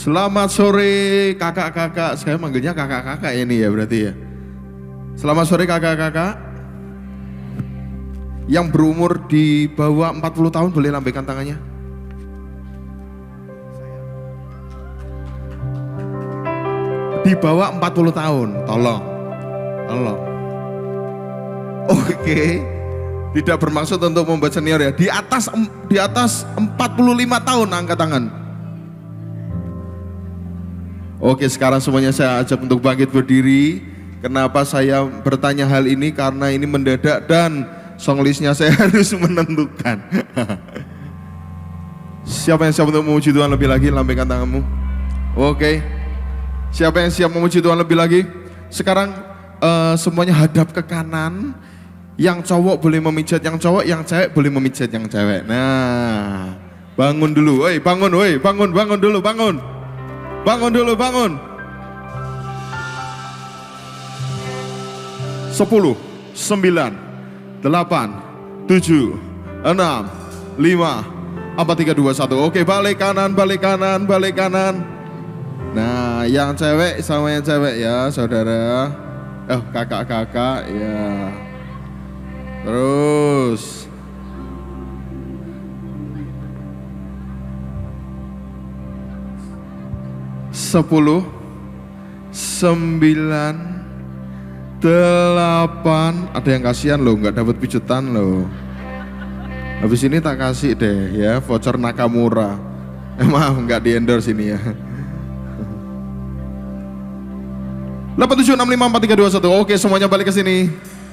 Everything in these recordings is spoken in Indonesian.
Selamat sore kakak-kakak. Saya manggilnya kakak-kakak ini ya berarti ya. Selamat sore kakak-kakak. Yang berumur di bawah 40 tahun boleh lambaikan tangannya. Di bawah 40 tahun, tolong. Tolong. Oke. Tidak bermaksud untuk membuat senior ya. Di atas 45 tahun angkat tangan. Oke, sekarang semuanya saya ajak untuk bangkit berdiri. Kenapa saya bertanya hal ini? Karena ini mendadak dan songlistnya saya harus menentukan. Siapa yang siap untuk memuji Tuhan lebih lagi? Lambaikan tanganmu. Oke. Siapa yang siap memuji Tuhan lebih lagi? Sekarang semuanya hadap ke kanan. Yang cowok boleh memijat yang cowok, yang cewek boleh memijat yang cewek. Nah, bangun dulu, bangun dulu, bangun. Bangun dulu, bangun. 10, 9, 8, 7, 6, 5, 4, 3, 2, 1. Oke, balik kanan. Nah, yang cewek sama yang cewek ya, saudara. Kakak-kakak ya. Terus. Sepuluh, 9, 8. Ada yang kasihan loh, nggak dapat pijutan loh. Habis ini tak kasih deh ya, voucher Nakamura. Maaf, nggak di endorse ini ya. 8, 7, 6, 5, 4, 3, 2, 1. Oke, semuanya balik ke sini.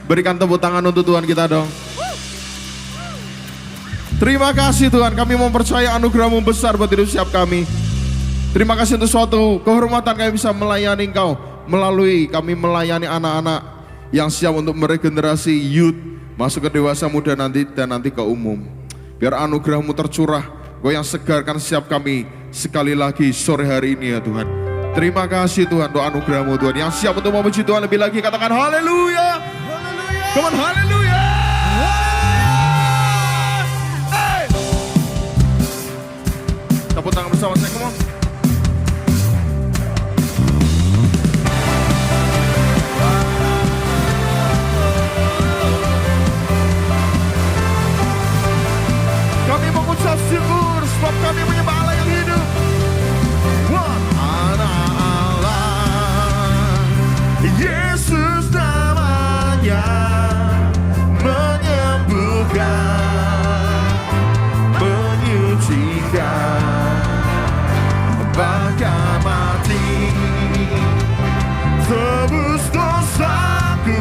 Berikan tepuk tangan untuk Tuhan kita dong. Terima kasih Tuhan, kami mempercayai anugerah-Mu besar buat hidup setiap kami. Terima kasih untuk suatu kehormatan kami bisa melayani Engkau. Melalui kami melayani anak-anak yang siap untuk meregenerasi youth. Masuk ke dewasa muda nanti dan nanti ke umum. Biar anugerah-Mu tercurah. Kau yang segarkan setiap kami sekali lagi sore hari ini ya Tuhan. Terima kasih Tuhan untuk anugerah-Mu Tuhan. Yang siap untuk memuji Tuhan lebih lagi katakan haleluya. Come on, haleluya. Hey. Tepuk tangan bersama saya, come on. Kami mengucap syukur sebab kami menyembah Allah yang hidup. Anak Allah, Yesus namanya, menyembuhkan, menyucikan, bahkan mati, tebus dosaku,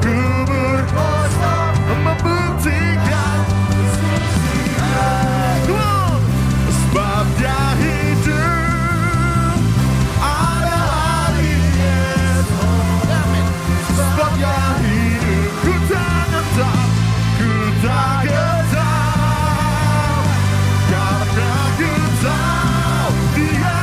kubur kosong, membuktikan sebab Dia hidup, ada hari Yesus, sebab Dia hidup, ku tak gentar, karena ku tahu Dia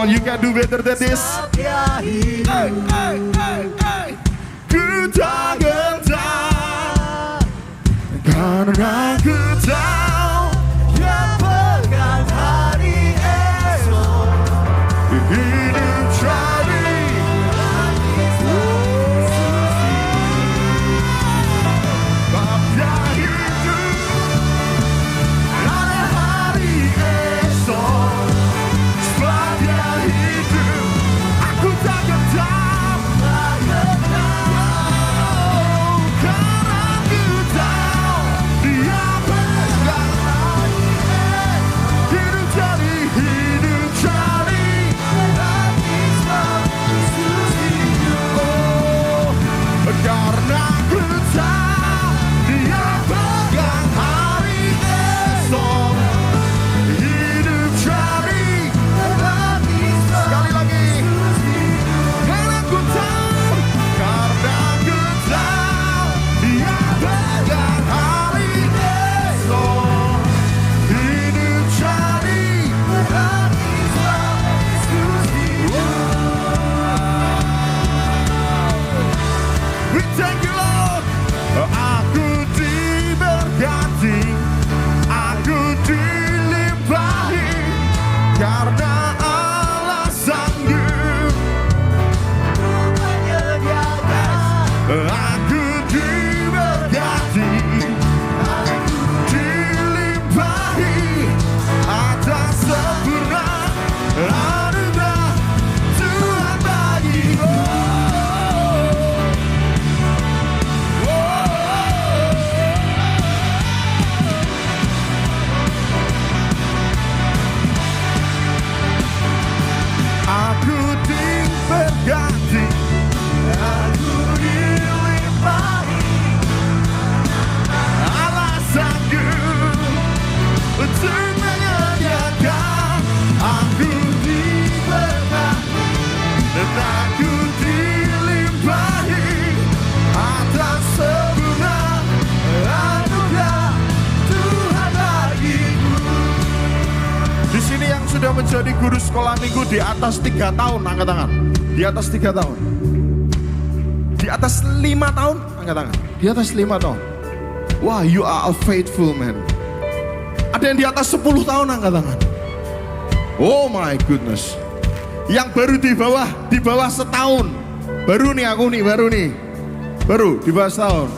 on, you can do better than this. Ku tak gentar karena ku tahu Yang pegang hari esok hidup jadi babnya hidup. Ada hari esok setelah hidup, aku tak gentar karena ku tahu dia pegang hari esok. Hidup jadi karena ku tahu dia pegang hari esok. Hidup jadi sekali lagi. Karena ku tahu dia pegang hari esok. Hidup jadi we thank you Lord. Aku diberkati, aku dilimpahi, karena Allah sanggup. Aku diberkati, aku dilimpahi, atas sempurna anugerah Tuhan bagiku. Aku diberkati, aku dilimpahi, Allah sanggup untuk menyediakan. Aku diberkati dan aku dilimpahi, atas sempurna anugerah Tuhan bagiku. Di sini yang sudah menjadi guru sekolah minggu di atas 3 tahun, angkat tangan. Di atas 3 tahun. Di atas 5 tahun, angkat tangan. Di atas 5 tahun. Wah, you are a faithful man. Ada yang di atas 10 tahun, angkat tangan. Oh my goodness. Yang baru di bawah setahun. Baru nih aku nih, baru di bawah setahun.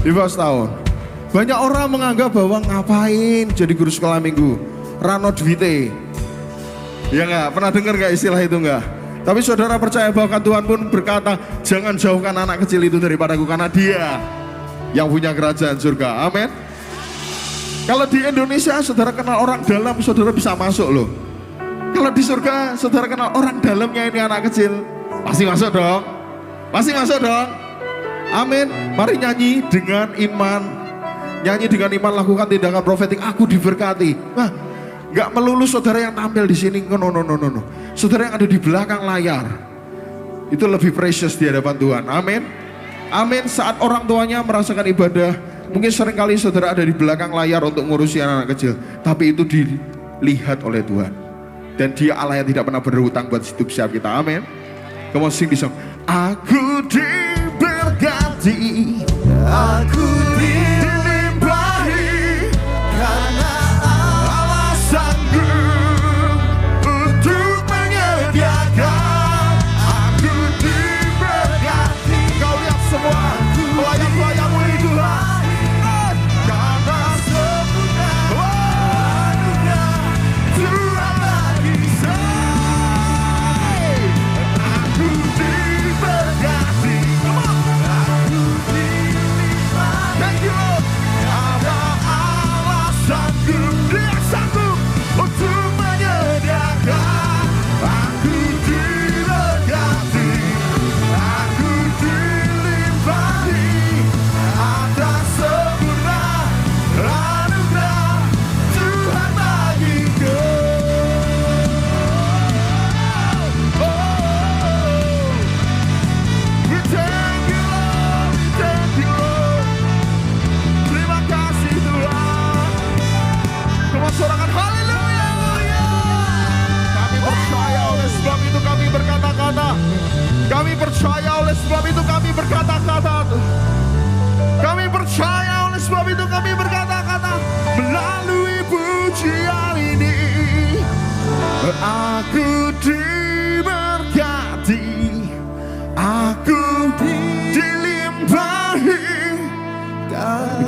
Di bawah setahun. Banyak orang menganggap bahwa ngapain jadi guru sekolah minggu, rano duite. Ya nggak, pernah dengar nggak istilah itu nggak? Tapi saudara percaya bahwa Tuhan pun berkata, jangan jauhkan anak kecil itu daripadaku, karena dia yang punya kerajaan surga. Amin. Kalau di Indonesia saudara kenal orang dalam, saudara bisa masuk loh. Kalau di surga saudara kenal orang dalamnya ini anak kecil, pasti masuk dong. Pasti masuk dong. Amin. Mari nyanyi dengan iman. Nyanyi dengan iman, lakukan tindakan profetik. Aku diberkati. Nah, nggak melulu saudara yang tampil di sini, no. Saudara yang ada di belakang layar itu lebih precious di hadapan Tuhan. Amin. Amin. Saat orang tuanya merasakan ibadah, mungkin seringkali saudara ada di belakang layar untuk ngurusi anak-anak kecil, tapi itu dilihat oleh Tuhan. Dan dia Allah yang tidak pernah berhutang buat hidup siap kita. Amin. Come on, sing this song. Aku diberkati, aku dilimpahi, karena Allah sanggup untuk menyediakan. Aku diberkati. Kau lihat semua pelayan-pelayanmu ini Tuhan, karena sempurna anugerah Tuhan bagi saya. Aku diberkati, aku diberkati.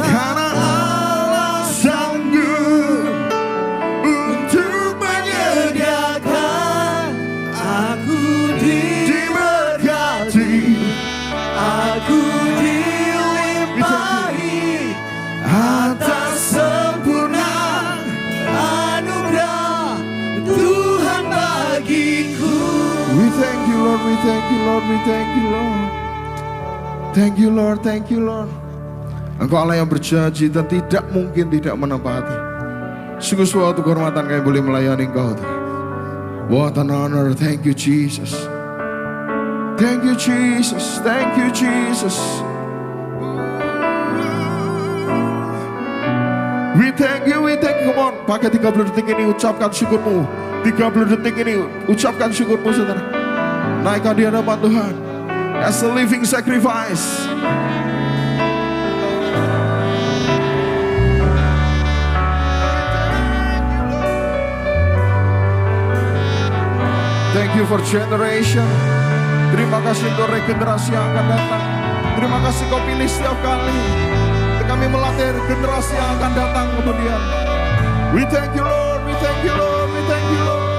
Karena Allah sanggup untuk menyediakan Aku diberkati, aku dilimpahi atas sempurna anugerah Tuhan bagiku. We thank you Lord, we thank you Lord, we thank you Lord. Thank you Lord, thank you Lord. Engkau Allah yang berjanji dan tidak mungkin tidak menepati. Sungguh suatu kehormatan kami boleh melayani Engkau Tuhan. What an honor, thank you Jesus. Thank you Jesus, thank you Jesus. We thank you, come on. Pakai 30 detik ini ucapkan syukurmu. 30 detik ini ucapkan syukurmu saudara. Naikkan di hadapan Tuhan as a living sacrifice. Thank you for generation. Terima kasih untuk regenerasi yang akan datang. Terima kasih kau pilih setiap kali kami melatih generasi yang akan datang kemudian. We thank you Lord, we thank you Lord, we thank you Lord.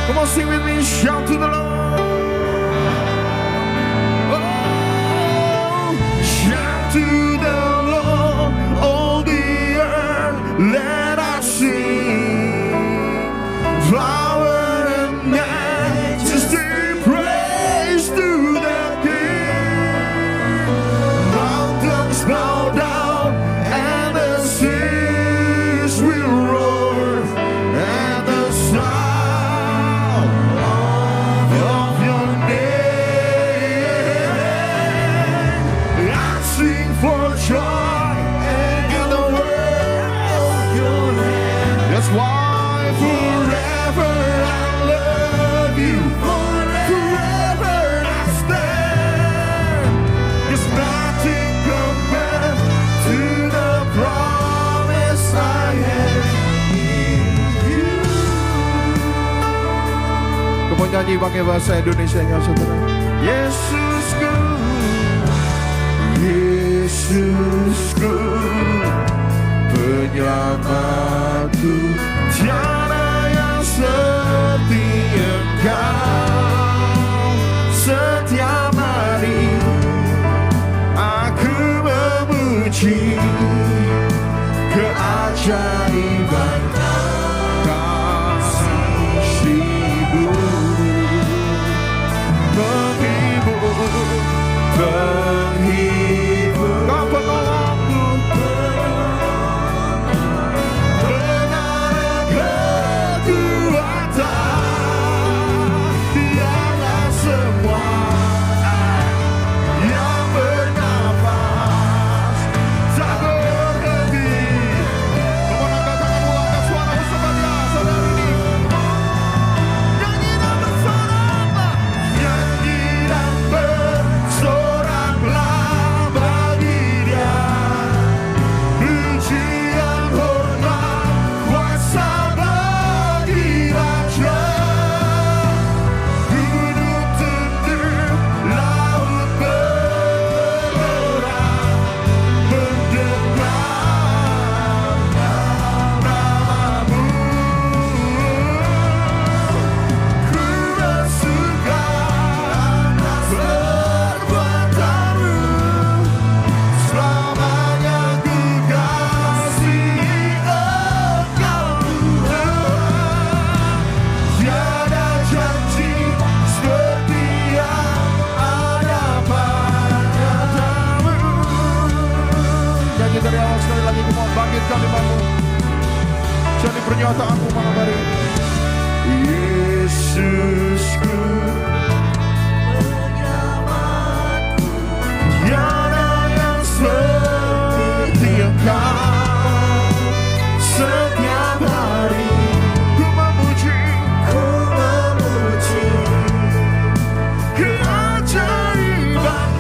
Come on, sing with me, shout to the Lord. Oh, shout to the Lord, all the earth, let us sing. Flower and majesty, praise to the King. Mountains bow down and the seas will roar, and the sound of your name. I sing for joy and give the world your name. That's why forever I love you, forever I stand. There's nothing compared to the promise I have in you. Kamu nyanyi pakai bahasa Indonesia nya saudara. Yesusku, Yesusku, penyelamatku, tiada yang seperti Engkau. Setiap hari aku memuji keajaiban kasih-Mu, penghibur, Kau penolongku, benar kekuatan, dialah semua yang bernafas tak berhenti. Kamu angkat tanganmu, angkat suara bersama dia, saudara ini. Nyanyi dan bersoraklah, nyanyi dan bersoraklah bagi Dia. Pujian, hormat, kuasa bagi Raja. Gunung tunduk, laut bergelora, mendengar namamu. Ku bersuka atas perbuatanmu, selamanya ku kasihi Engkau Tuhan. Tiada janji seperti yang ada padamu. Nyanyi dari awal sekali lagi, kemauan bangkitkan imanmu. Jadi pernyataanmu malam hari ini. Yesusku, penyelamatku, tiada yang seperti Engkau. Setiap hari ku memuji keajaiban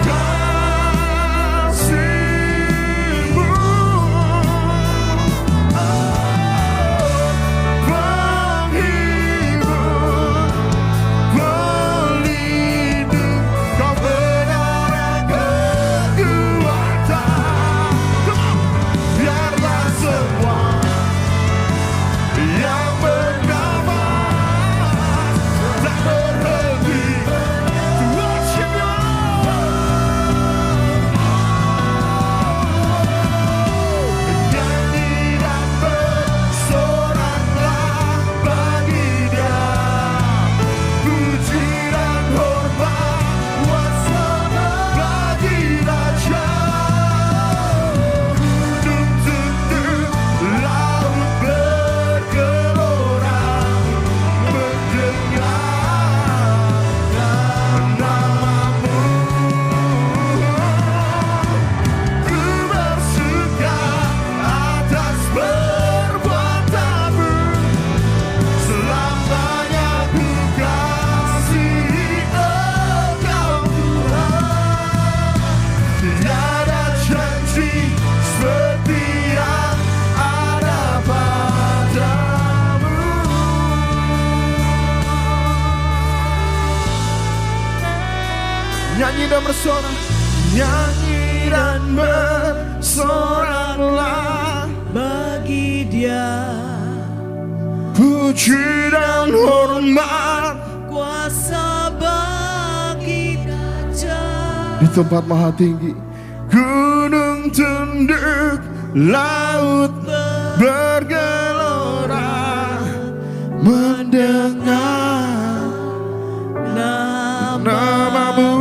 kasih-Mu. Penghibur, tiada janji seperti yang ada padamu. Nyanyi dan bersorak, Nyanyi dan bersoraklah bagi Dia, puji dan hormat kuasa bagi Raja. di tempat maha tinggi. Gunung tunduk, laut bergelora, mendengar namamu.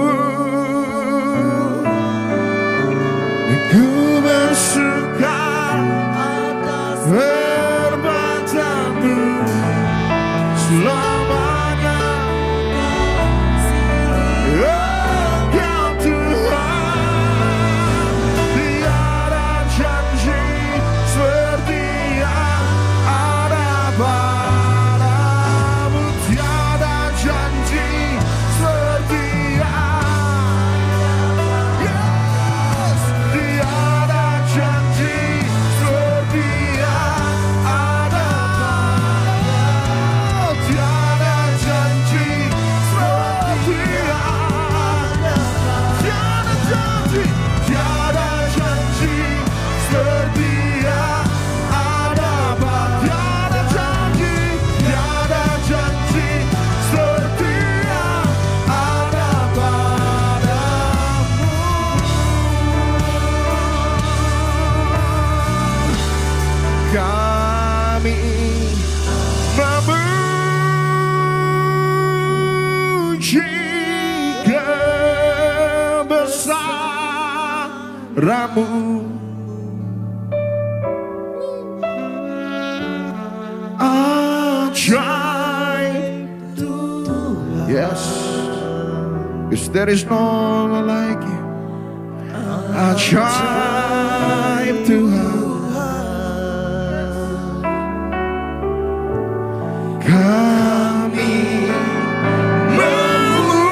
Ku bersuka Atas perbuatanmu selamanya. Engkau Tuhan, tiada janji seperti yang ada padamu. Tiada janji seperti yang, yes, tiada janji seperti yang ada padamu. Tiada janji seperti yang, tiada janji, tiada janji seperti yang ada padamu. Tiada janji, tiada janji seperti yang ada padamu. Kami memuji kebesaran-Mu. Ajaib Tuhan. Yes, because there is no one like you. Ajaib Tuhan. Kami memuji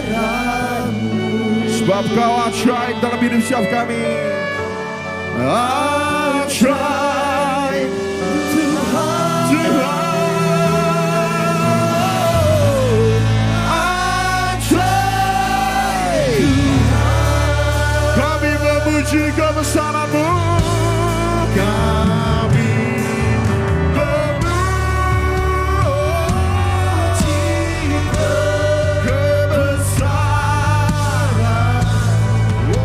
kebesaran-Mu, sebab Kau ajaib dalam hidup setiap kami. Ajaib Tuhan, Tuhan. Kami memuji kebesaran-Mu. Kami memuji kebesaran-Mu.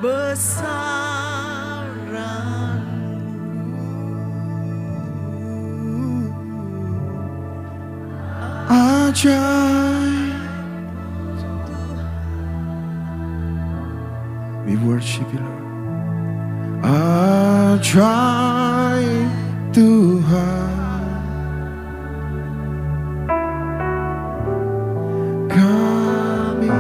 kebesaran. Ajaib. We worship you, Lord. Ajaib Tuhan, kami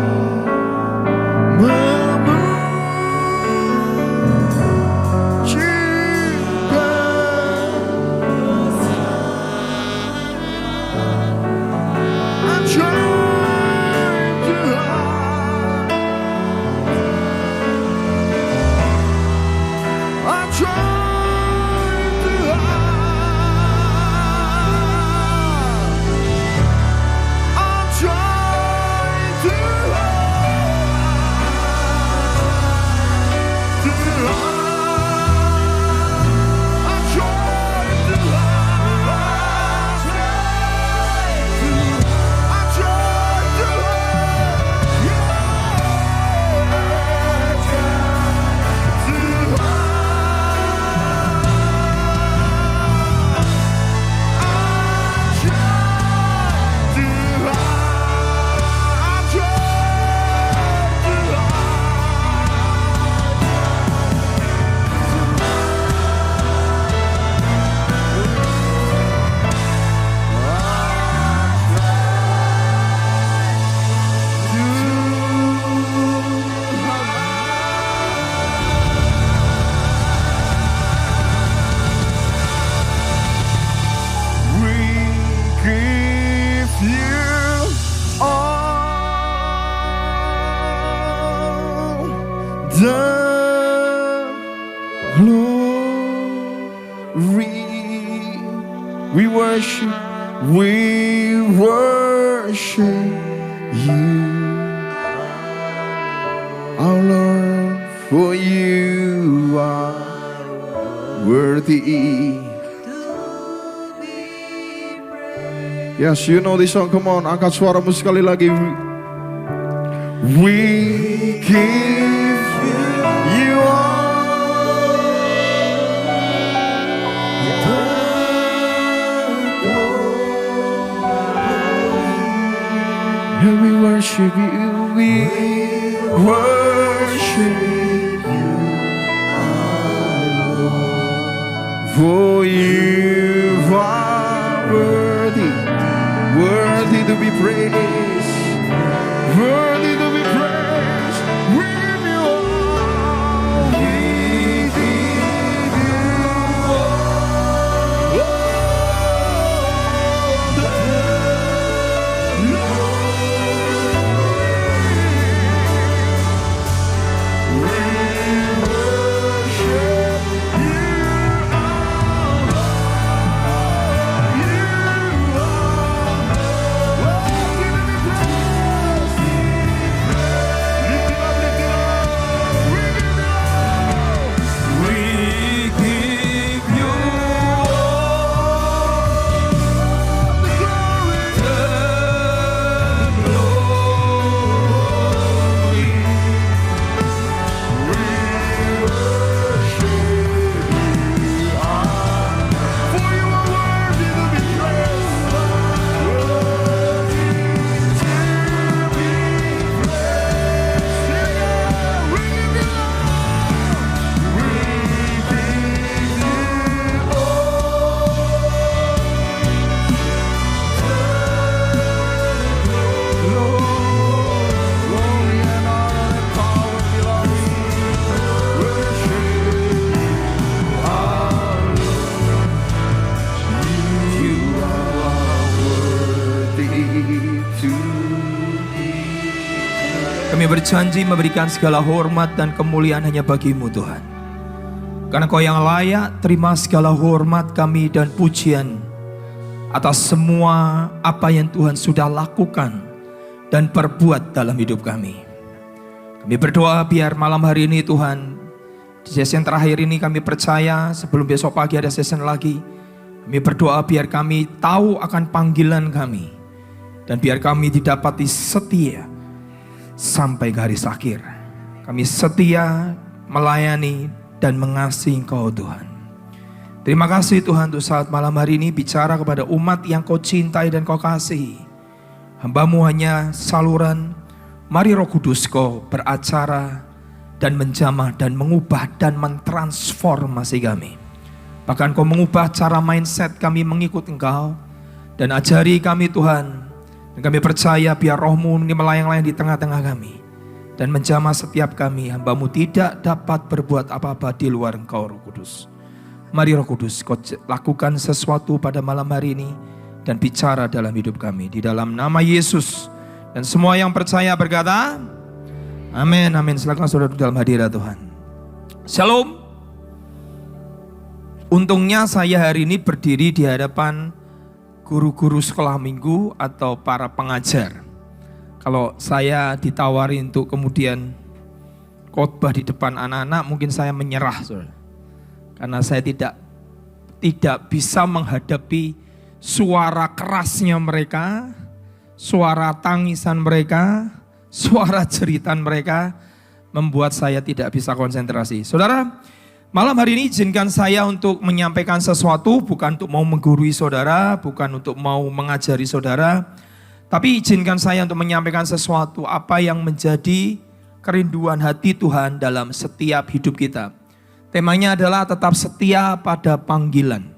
We worship you, our Lord, for you are worthy. Yes, you know this song. Come on, angkat suaramu sekali lagi. We give you all. And we worship you, we worship you, for you are worthy, worthy to be praised, worthy to be praised. We give you all, we give you all. Kami berjanji memberikan segala hormat dan kemuliaan hanya bagi-Mu Tuhan. Karena Kau yang layak terima segala hormat kami dan pujian atas semua apa yang Tuhan sudah lakukan dan perbuat dalam hidup kami. Kami berdoa biar malam hari ini Tuhan, di sesi terakhir ini kami percaya sebelum besok pagi ada sesi lagi. Kami berdoa biar kami tahu akan panggilan kami. Dan biar kami didapati setia sampai garis akhir. Kami setia melayani, dan mengasihi Engkau Tuhan. Terima kasih Tuhan untuk saat malam hari ini bicara kepada umat yang Kau cintai dan Kau kasihi. Hamba-Mu hanya saluran, mari Roh Kudus Kau beracara dan menjamah dan mengubah dan mentransformasi kami. Bahkan Kau mengubah cara mindset kami mengikut Engkau. Dan ajari kami Tuhan. Dan kami percaya biar Roh-Mu ini melayang-layang di tengah-tengah kami. Dan menjamah setiap kami. Hamba-Mu tidak dapat berbuat apa-apa di luar Engkau Roh Kudus. Mari Roh Kudus Kau lakukan sesuatu pada malam hari ini. Dan bicara dalam hidup kami. Di dalam nama Yesus. Dan semua yang percaya berkata, amin, amin. Silakan saudara dalam hadirat Tuhan. Shalom. Untungnya saya hari ini berdiri di hadapan guru-guru sekolah minggu atau para pengajar. Kalau saya ditawari untuk kemudian khotbah di depan anak-anak, mungkin saya menyerah, saudara. Karena saya tidak bisa menghadapi suara kerasnya mereka, suara tangisan mereka, suara jeritan mereka, membuat saya tidak bisa konsentrasi. Saudara, malam hari ini izinkan saya untuk menyampaikan sesuatu, bukan untuk mau menggurui saudara, bukan untuk mau mengajari saudara, tapi izinkan saya untuk menyampaikan sesuatu apa yang menjadi kerinduan hati Tuhan dalam setiap hidup kita. Temanya adalah tetap setia pada panggilan.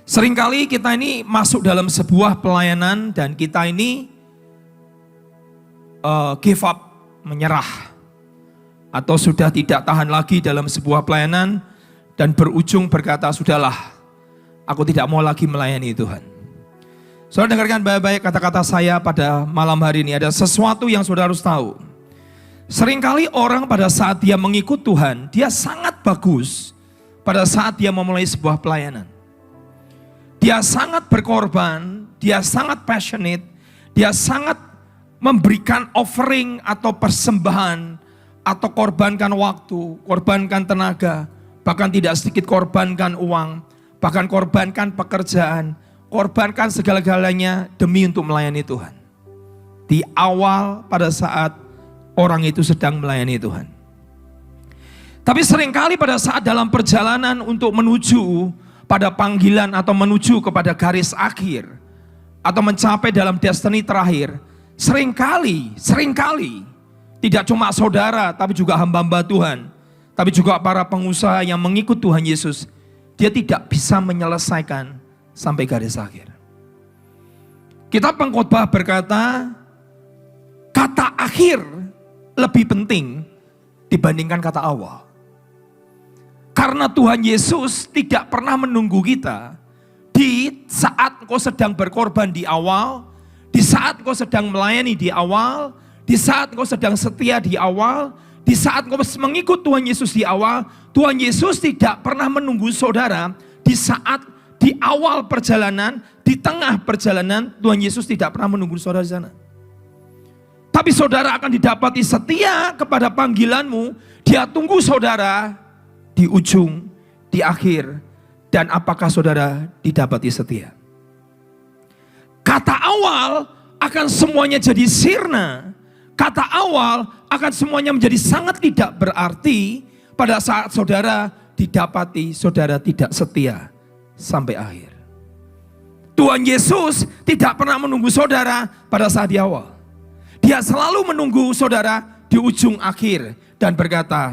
Seringkali kita ini masuk dalam sebuah pelayanan dan kita ini give up, menyerah. Atau sudah tidak tahan lagi dalam sebuah pelayanan dan berujung berkata, sudahlah, aku tidak mau lagi melayani Tuhan. Saudara dengarkan baik-baik kata-kata saya pada malam hari ini. Ada sesuatu yang saudara harus tahu. Seringkali orang pada saat dia mengikut Tuhan, dia sangat bagus pada saat dia memulai sebuah pelayanan. Dia sangat berkorban, dia sangat passionate, dia sangat memberikan offering atau persembahan, atau korbankan waktu, korbankan tenaga, bahkan tidak sedikit korbankan uang, bahkan korbankan pekerjaan, korbankan segala-galanya demi untuk melayani Tuhan. Di awal pada saat orang itu sedang melayani Tuhan. Tapi seringkali pada saat dalam perjalanan untuk menuju pada panggilan atau menuju kepada garis akhir, atau mencapai dalam destiny terakhir, seringkali, tidak cuma saudara, tapi juga hamba-hamba Tuhan, tapi juga para pengusaha yang mengikut Tuhan Yesus, dia tidak bisa menyelesaikan sampai garis akhir. Kitab Pengkhotbah berkata, kata akhir lebih penting dibandingkan kata awal. Karena Tuhan Yesus tidak pernah menunggu kita di saat engkau sedang berkorban di awal, di saat engkau sedang melayani di awal, di saat engkau sedang setia di awal, di saat engkau mengikut Tuhan Yesus di awal. Tuhan Yesus tidak pernah menunggu saudara di saat di awal perjalanan, di tengah perjalanan. Tuhan Yesus tidak pernah menunggu saudara di sana. Tapi saudara akan didapati setia kepada panggilanmu. Dia tunggu saudara di ujung, di akhir. Dan apakah saudara didapati setia? Kata awal akan semuanya jadi sirna. Kata awal akan semuanya menjadi sangat tidak berarti pada saat saudara didapati saudara tidak setia sampai akhir. Tuhan Yesus tidak pernah menunggu saudara pada saat di awal. Dia selalu menunggu saudara di ujung akhir dan berkata,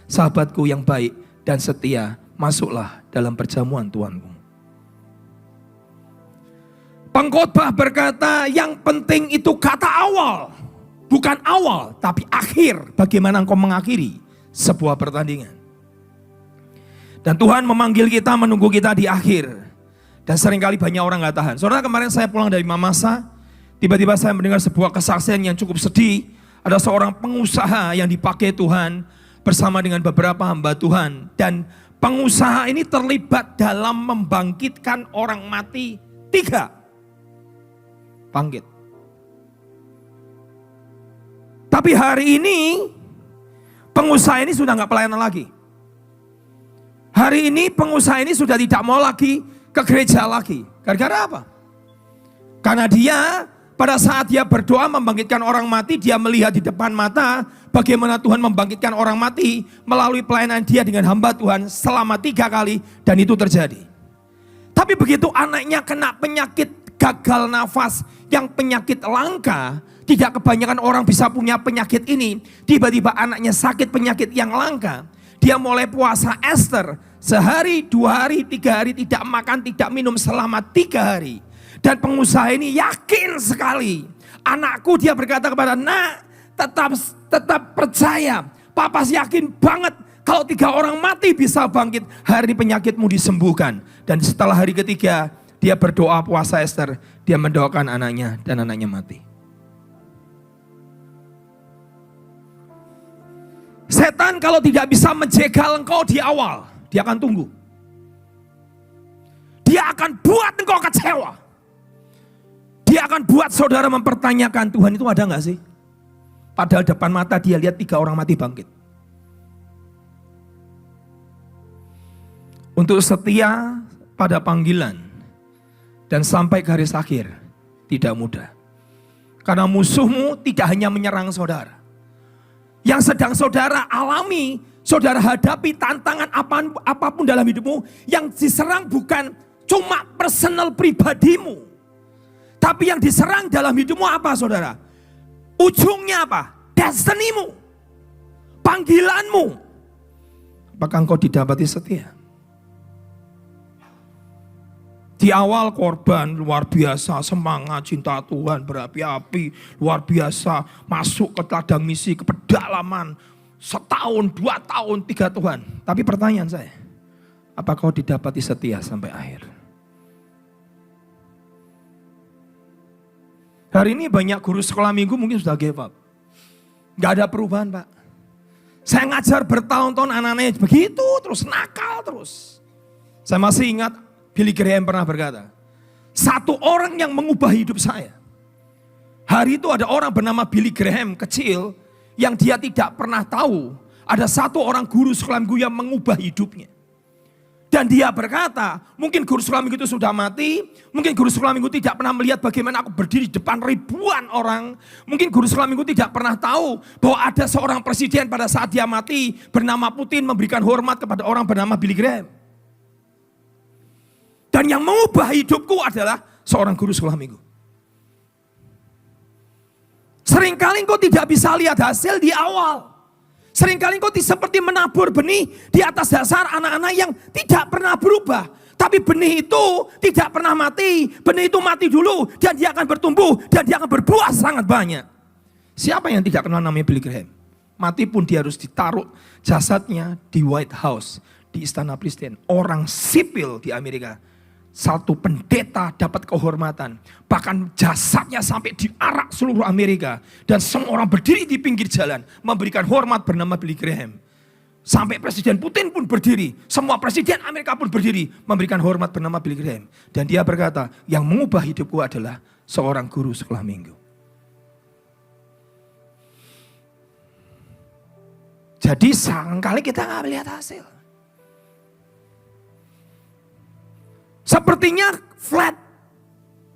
sahabatku yang baik dan setia, masuklah dalam perjamuan Tuhanku. Pengkhotbah berkata, yang penting itu kata awal. Bukan awal, tapi akhir. Bagaimana engkau mengakhiri sebuah pertandingan. Dan Tuhan memanggil kita, menunggu kita di akhir. Dan seringkali banyak orang gak tahan. Saudara, kemarin saya pulang dari Mamasa, tiba-tiba saya mendengar sebuah kesaksian yang cukup sedih. Ada seorang pengusaha yang dipakai Tuhan bersama dengan beberapa hamba Tuhan. Dan pengusaha ini terlibat dalam membangkitkan orang mati 3. Bangkit. Tapi hari ini pengusaha ini sudah gak pelayanan lagi. Hari ini pengusaha ini sudah tidak mau lagi ke gereja lagi. Gara-gara apa? Karena dia pada saat dia berdoa membangkitkan orang mati, dia melihat di depan mata bagaimana Tuhan membangkitkan orang mati melalui pelayanan dia dengan hamba Tuhan selama 3 kali, dan itu terjadi. Tapi begitu anaknya kena penyakit gagal nafas yang penyakit langka, tidak kebanyakan orang bisa punya penyakit ini, tiba-tiba anaknya sakit penyakit yang langka, dia mulai puasa Ester, sehari, 2 hari, 3 hari tidak makan, tidak minum selama 3 hari. Dan pengusaha ini yakin sekali. Anakku, dia berkata kepada, nak, tetap percaya. Papa yakin banget kalau 3 orang mati bisa bangkit, hari ini penyakitmu disembuhkan. Dan setelah hari ketiga, dia berdoa puasa Ester, dia mendoakan anaknya dan anaknya mati. Setan kalau tidak bisa menjegal engkau di awal, dia akan tunggu. Dia akan buat engkau kecewa. Dia akan buat saudara mempertanyakan, Tuhan itu ada gak sih? Padahal depan mata dia lihat 3 orang mati bangkit. Untuk setia pada panggilan dan sampai garis akhir tidak mudah. Karena musuhmu tidak hanya menyerang saudara. Yang sedang saudara alami, saudara hadapi tantangan apapun dalam hidupmu, yang diserang bukan cuma personal pribadimu. Tapi yang diserang dalam hidupmu apa, saudara? Ujungnya apa? Destinimu, panggilanmu. Apakah engkau didapati setia? Di awal korban luar biasa, semangat, cinta Tuhan berapi-api, luar biasa, masuk ke ladang misi, ke pedalaman, 1 tahun, 2 tahun, 3 Tuhan. Tapi pertanyaan saya, apakah kau didapati setia sampai akhir? Hari ini banyak guru sekolah minggu mungkin sudah give up. Gak ada perubahan, Pak. Saya ngajar bertahun-tahun, anak-anaknya begitu terus, nakal terus. Saya masih ingat Billy Graham pernah berkata, 1 orang yang mengubah hidup saya. Hari itu ada orang bernama Billy Graham kecil yang dia tidak pernah tahu ada 1 orang guru sekolah minggu yang mengubah hidupnya. Dan dia berkata, mungkin guru sekolah minggu itu sudah mati, mungkin guru sekolah minggu tidak pernah melihat bagaimana aku berdiri di depan ribuan orang. Mungkin guru sekolah minggu tidak pernah tahu bahwa ada seorang presiden pada saat dia mati bernama Putin memberikan hormat kepada orang bernama Billy Graham. Dan yang mengubah hidupku adalah seorang guru sekolah minggu. Seringkali engkau tidak bisa lihat hasil di awal. Seringkali engkau seperti menabur benih di atas dasar anak-anak yang tidak pernah berubah. Tapi benih itu tidak pernah mati. Benih itu mati dulu dan dia akan bertumbuh dan dia akan berbuah sangat banyak. Siapa yang tidak kenal namanya Billy Graham? Mati pun dia harus ditaruh jasadnya di White House, di Istana Presiden. Orang sipil di Amerika. 1 pendeta dapat kehormatan. Bahkan jasadnya sampai diarak seluruh Amerika. Dan semua orang berdiri di pinggir jalan memberikan hormat bernama Billy Graham. Sampai Presiden Putin pun berdiri. Semua presiden Amerika pun berdiri memberikan hormat bernama Billy Graham. Dan dia berkata, yang mengubah hidupku adalah seorang guru sekolah minggu. Jadi seringkali kita gak melihat hasil. Sepertinya flat,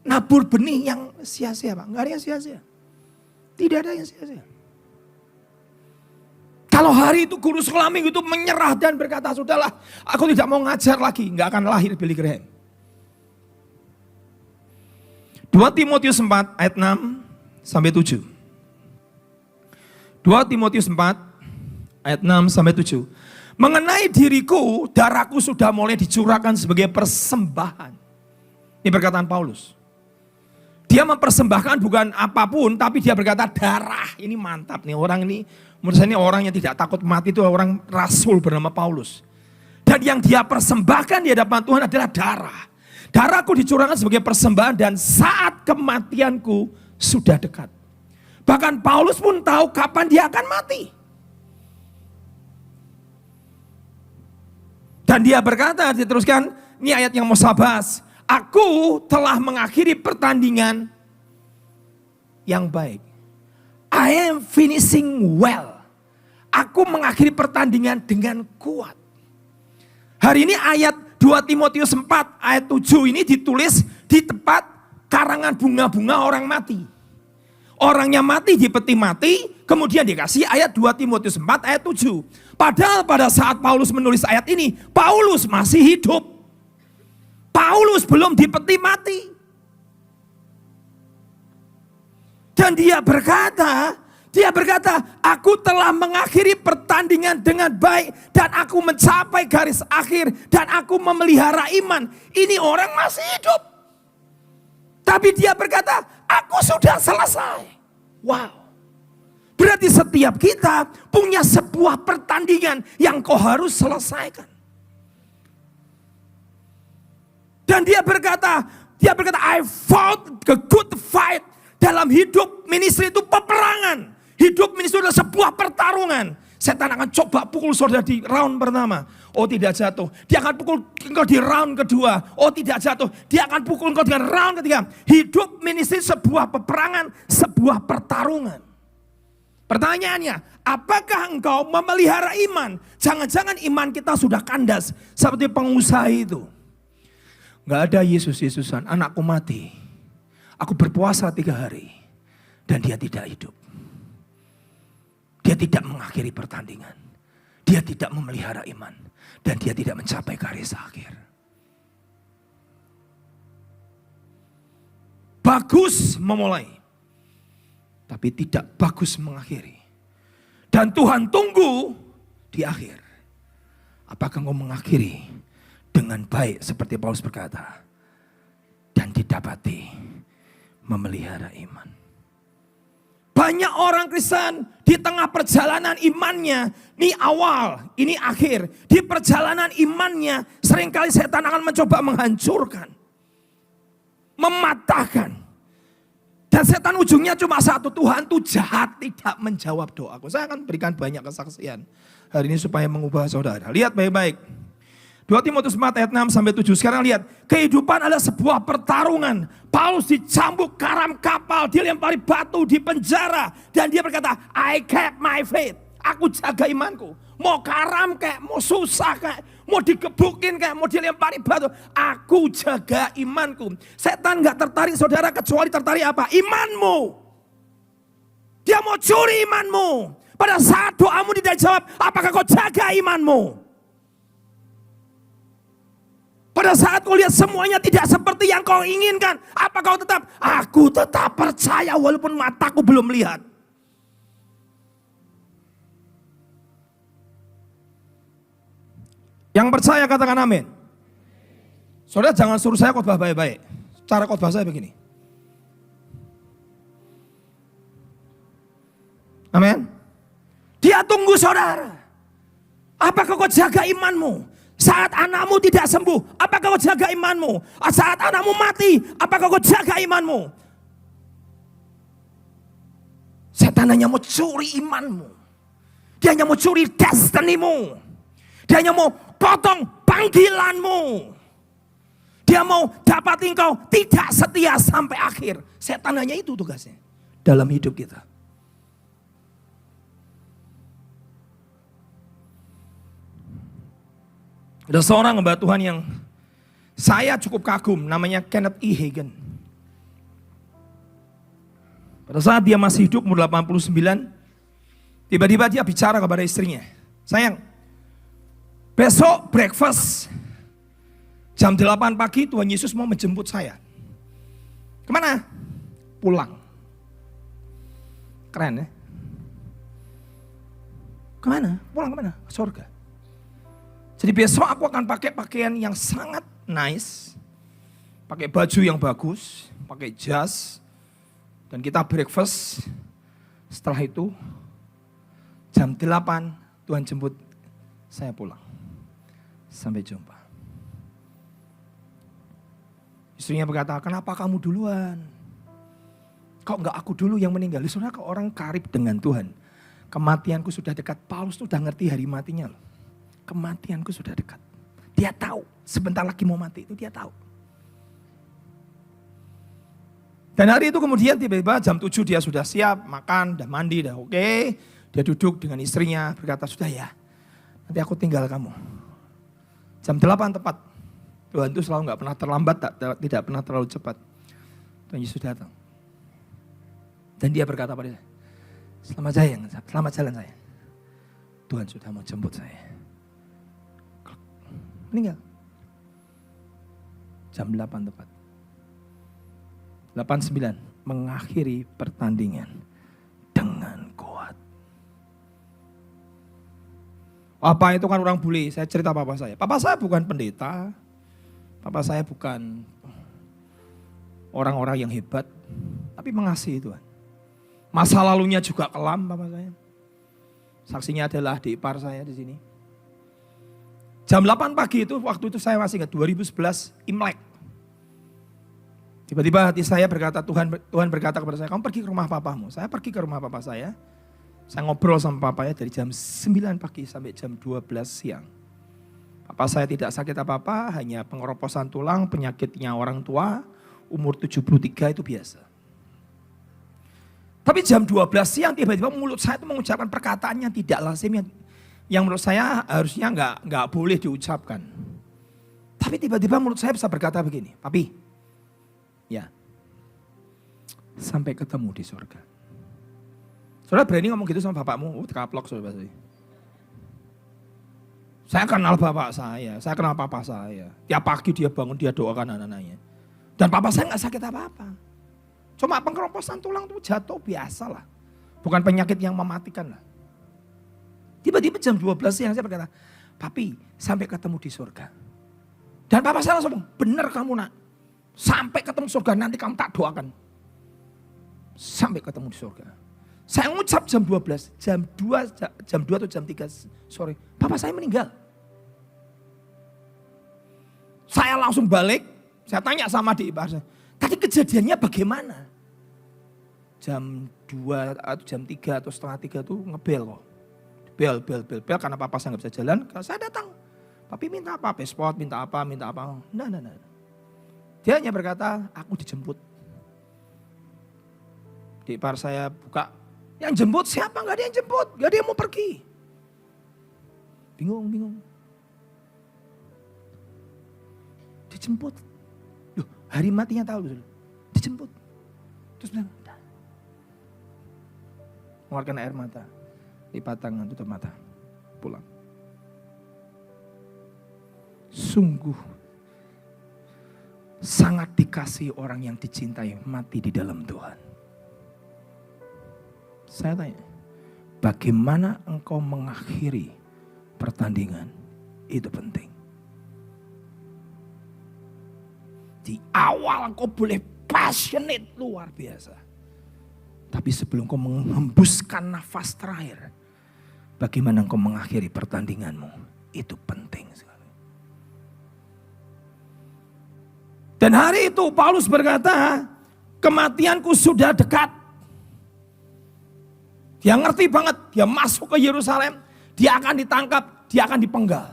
nabur benih yang sia-sia, Pak. Enggak ada yang sia-sia. Tidak ada yang sia-sia. Kalau hari itu guru sekolah minggu itu menyerah dan berkata, sudahlah, aku tidak mau ngajar lagi. Enggak akan lahir Billy Graham. 2 Timotius 4 ayat 6 sampai 7. 2 Timotius 4 ayat 6 sampai 7. Mengenai diriku, darahku sudah mulai dicurahkan sebagai persembahan. Ini perkataan Paulus. Dia mempersembahkan bukan apapun, tapi dia berkata darah. Ini mantap nih, orang ini, menurut saya ini orang yang tidak takut mati, itu orang rasul bernama Paulus. Dan yang dia persembahkan di hadapan Tuhan adalah darah. Darahku dicurahkan sebagai persembahan dan saat kematianku sudah dekat. Bahkan Paulus pun tahu kapan dia akan mati. Dan dia berkata, diteruskan, ini ayat yang mau saya bahas. Aku telah mengakhiri pertandingan yang baik. I am finishing well. Aku mengakhiri pertandingan dengan kuat. Hari ini ayat 2 Timotius 4 ayat 7 ini ditulis di tempat karangan bunga-bunga orang mati. Orangnya mati di peti mati, Kemudian dikasih ayat 2 Timotius 4 ayat 7. Padahal pada saat Paulus menulis ayat ini, Paulus masih hidup. Paulus belum dipeti mati. Dan dia berkata, aku telah mengakhiri pertandingan dengan baik dan aku mencapai garis akhir dan aku memelihara iman. Ini orang masih hidup. Tapi dia berkata, aku sudah selesai. Wow. Berarti setiap kita punya sebuah pertandingan yang kau harus selesaikan. Dan dia berkata, I fought the good fight. Dalam hidup ministry itu peperangan. Hidup ministry adalah sebuah pertarungan. Setan akan coba pukul saudara di round pertama. Oh tidak jatuh. Dia akan pukul engkau di round kedua. Oh tidak jatuh. Dia akan pukul engkau di round ketiga. Hidup ministry sebuah peperangan, sebuah pertarungan. Pertanyaannya, apakah engkau memelihara iman? Jangan-jangan iman kita sudah kandas. Seperti pengusaha itu. Gak ada Yesus-Yesusan, anakku mati. Aku berpuasa 3 hari. Dan dia tidak hidup. Dia tidak mengakhiri pertandingan. Dia tidak memelihara iman. Dan dia tidak mencapai garis akhir. Bagus memulai. Tapi tidak bagus mengakhiri. Dan Tuhan tunggu di akhir. Apakah engkau mengakhiri dengan baik seperti Paulus berkata. Dan didapati memelihara iman. Banyak orang Kristen di tengah perjalanan imannya, ini awal, ini akhir. Di perjalanan imannya seringkali setan akan mencoba menghancurkan. Mematahkan. Dan setan ujungnya cuma satu, Tuhan itu jahat, tidak menjawab doaku. Saya akan berikan banyak kesaksian hari ini supaya mengubah saudara. Lihat baik-baik. 2 Timotius 4 ayat 6 sampai 7. Sekarang lihat, kehidupan adalah sebuah pertarungan. Paulus dicambuk karam kapal, dilempari batu di penjara dan dia berkata, I kept my faith. Aku jaga imanku. Mau karam kayak, mau susah kayak, mau digebukin kayak, mau dilempari batu, aku jaga imanku. Setan gak tertarik saudara kecuali tertarik apa? Imanmu. Dia mau curi imanmu. Pada saat doamu tidak jawab, apakah kau jaga imanmu? Pada saat kau lihat semuanya tidak seperti yang kau inginkan, apa kau tetap? Aku tetap percaya walaupun mataku belum lihat. Yang percaya katakan amin. Saudara jangan suruh saya khotbah baik-baik. Cara khotbah saya begini. Amin. Dia tunggu saudara. Apakah kau jaga imanmu? Saat anakmu tidak sembuh, apakah kau jaga imanmu? Saat anakmu mati, apakah kau jaga imanmu? Setan hanya mau curi imanmu. Dia hanya mau curi destinimu. Dia hanya mau potong panggilanmu. Dia mau dapat engkau tidak setia sampai akhir. Setan hanya itu tugasnya dalam hidup kita. Ada seorang hamba Tuhan yang saya cukup kagum, namanya Kenneth E. Hagin. Pada saat dia masih hidup umur 89, tiba-tiba dia bicara kepada istrinya, sayang, besok breakfast jam 8 pagi Tuhan Yesus mau menjemput saya. Kemana? Pulang. Keren ya? Kemana? Pulang kemana? Ke surga. Jadi besok aku akan pakai pakaian yang sangat nice. Pakai baju yang bagus, pakai jas. Dan kita breakfast. Setelah itu jam 8 Tuhan jemput saya pulang. Sampai jumpa. Istrinya berkata, kenapa kamu duluan? Kok enggak aku dulu yang meninggal? Saudara, kok orang karib dengan Tuhan. Kematianku sudah dekat. Paulus tuh udah ngerti hari matinya loh. Kematianku sudah dekat. Dia tahu sebentar lagi mau mati, itu dia tahu. Dan hari itu kemudian tiba-tiba jam 7 dia sudah siap, makan, udah mandi, udah oke. Dia duduk dengan istrinya berkata, sudah ya, nanti aku tinggal kamu. Jam 8 tepat. Tuhan itu selalu gak pernah terlambat, tidak pernah terlalu cepat. Tuhan Yesus datang. Dan dia berkata pada dia, Selamat jalan sayang. Tuhan sudah mau jemput saya. Meninggal. Jam 8 tepat. 8:09 mengakhiri pertandingan dengan kuat. Apa itu kan orang bule, saya cerita papa saya. Papa saya bukan pendeta. Papa saya bukan orang-orang yang hebat, tapi mengasihi Tuhan. Masa lalunya juga kelam papa saya. Saksinya adalah adik ipar saya di sini. Jam 8 pagi itu, waktu itu saya masih ingat 2011 Imlek. Tiba-tiba hati saya berkata, Tuhan berkata kepada saya, kamu pergi ke rumah papamu. Saya pergi ke rumah papa saya. Saya ngobrol sama papanya dari jam 9 pagi sampai jam 12 siang. Papa saya tidak sakit apa-apa, hanya pengeroposan tulang, penyakitnya orang tua, umur 73 itu biasa. Tapi jam 12 siang tiba-tiba mulut saya itu mengucapkan perkataan yang tidak lazim, yang menurut saya harusnya nggak boleh diucapkan. Tapi tiba-tiba mulut saya bisa berkata begini, Papi, ya, sampai ketemu di surga. Saudara berani ngomong gitu sama bapakmu? Kaplok saudara pasti. Saya kenal bapak saya kenal papa saya. Tiap pagi dia bangun, dia doakan anak-anaknya. Dan papa saya nggak sakit apa-apa. Cuma pengeroposan tulang itu jatuh biasa lah. Bukan penyakit yang mematikan lah. Tiba-tiba jam 12 siang saya berkata, Papi sampai ketemu di surga. Dan papa saya langsung, benar kamu nak. Sampai ketemu surga nanti kamu tak doakan. Sampai ketemu di surga. Saya ngucap jam 12, jam 2 atau jam 3 sore, papa saya meninggal. Saya langsung balik, saya tanya sama adik ipar saya, tadi kejadiannya bagaimana? Jam 2 atau jam 3 atau setengah 3 itu ngebel kok. Bel, karena papa saya nggak bisa jalan, saya datang. Papi minta apa? Pasport, minta apa? Nah. Dia hanya berkata, aku dijemput. Adik ipar saya buka, yang jemput siapa? Gak ada yang jemput, gak ada yang mau pergi. Bingung. Dijemput. Loh, hari matinya tahu betul. Dijemput. Terus bilang, mengeluarkan air mata. Lipat tangan, tutup mata. Pulang. Sungguh sangat dikasihi orang yang dicintai mati di dalam Tuhan. Saya tanya, bagaimana engkau mengakhiri pertandingan? Itu penting. Di awal engkau boleh passionate luar biasa. Tapi sebelum engkau menghembuskan nafas terakhir, bagaimana engkau mengakhiri pertandinganmu? Itu penting sekali. Dan hari itu Paulus berkata, kematianku sudah dekat. Dia ngerti banget, dia masuk ke Yerusalem, dia akan ditangkap, dia akan dipenggal.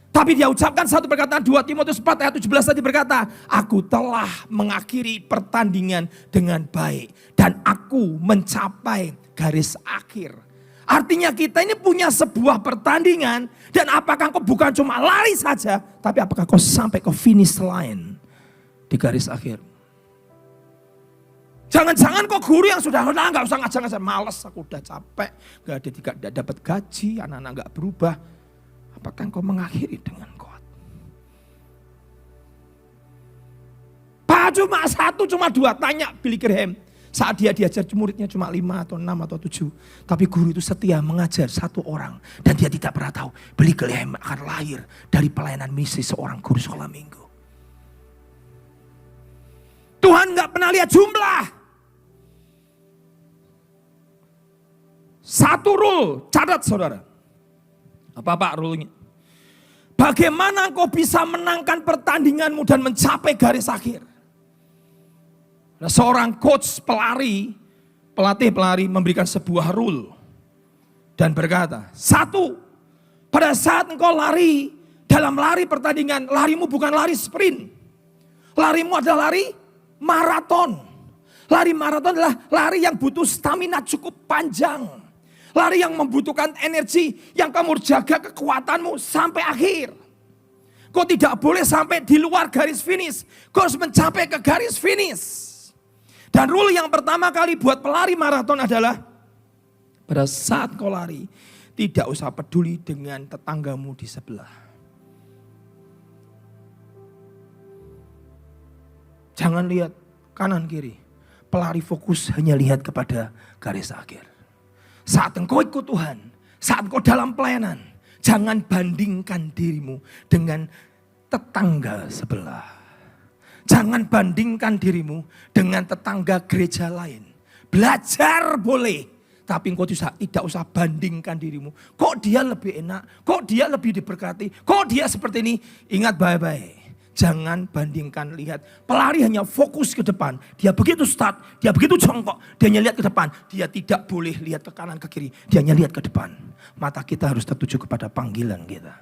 Tapi dia ucapkan satu perkataan, 2 Timotius 4 ayat 17 tadi berkata, aku telah mengakhiri pertandingan dengan baik dan aku mencapai garis akhir. Artinya kita ini punya sebuah pertandingan dan apakah kau bukan cuma lari saja, tapi apakah kau sampai ke finish line di garis akhir. Jangan-jangan kok guru yang sudah nggak usah ngajar-ngajar, males aku udah capek, nggak dapat gaji, anak-anak nggak berubah. Apakah kau mengakhiri dengan kuat? Pak cuma 1, cuma 2, tanya Billy Graham. Saat dia diajar muridnya cuma 5 atau 6 atau 7. Tapi guru itu setia mengajar 1 orang. Dan dia tidak pernah tahu Billy Graham akan lahir dari pelayanan misi seorang guru sekolah minggu. Tuhan nggak pernah lihat jumlah. 1 rule, catat saudara. Apa Pak rule-nya? Bagaimana kau bisa menangkan pertandinganmu dan mencapai garis akhir? Nah, seorang coach pelatih pelari memberikan sebuah rule. Dan berkata, 1, pada saat engkau lari, dalam lari pertandingan, larimu bukan lari sprint. Larimu adalah lari maraton. Lari maraton adalah lari yang butuh stamina cukup panjang. Lari yang membutuhkan energi yang kamu jaga kekuatanmu sampai akhir. Kau tidak boleh sampai di luar garis finish. Kau harus mencapai ke garis finish. Dan rule yang pertama kali buat pelari maraton adalah Pada saat kau lari, tidak usah peduli dengan tetanggamu di sebelah. Jangan lihat kanan kiri. Pelari fokus hanya lihat kepada garis akhir. Saat engkau ikut Tuhan, saat engkau dalam pelayanan, jangan bandingkan dirimu dengan tetangga sebelah. Jangan bandingkan dirimu dengan tetangga gereja lain. Belajar boleh, tapi engkau tidak usah bandingkan dirimu. Kok dia lebih enak, kok dia lebih diberkati, kok dia seperti ini. Ingat baik-baik. Jangan bandingkan, lihat. Pelari hanya fokus ke depan. Dia begitu start, dia begitu jongkok. Dia hanya lihat ke depan. Dia tidak boleh lihat ke kanan, ke kiri. Dia hanya lihat ke depan. Mata kita harus tertuju kepada panggilan kita.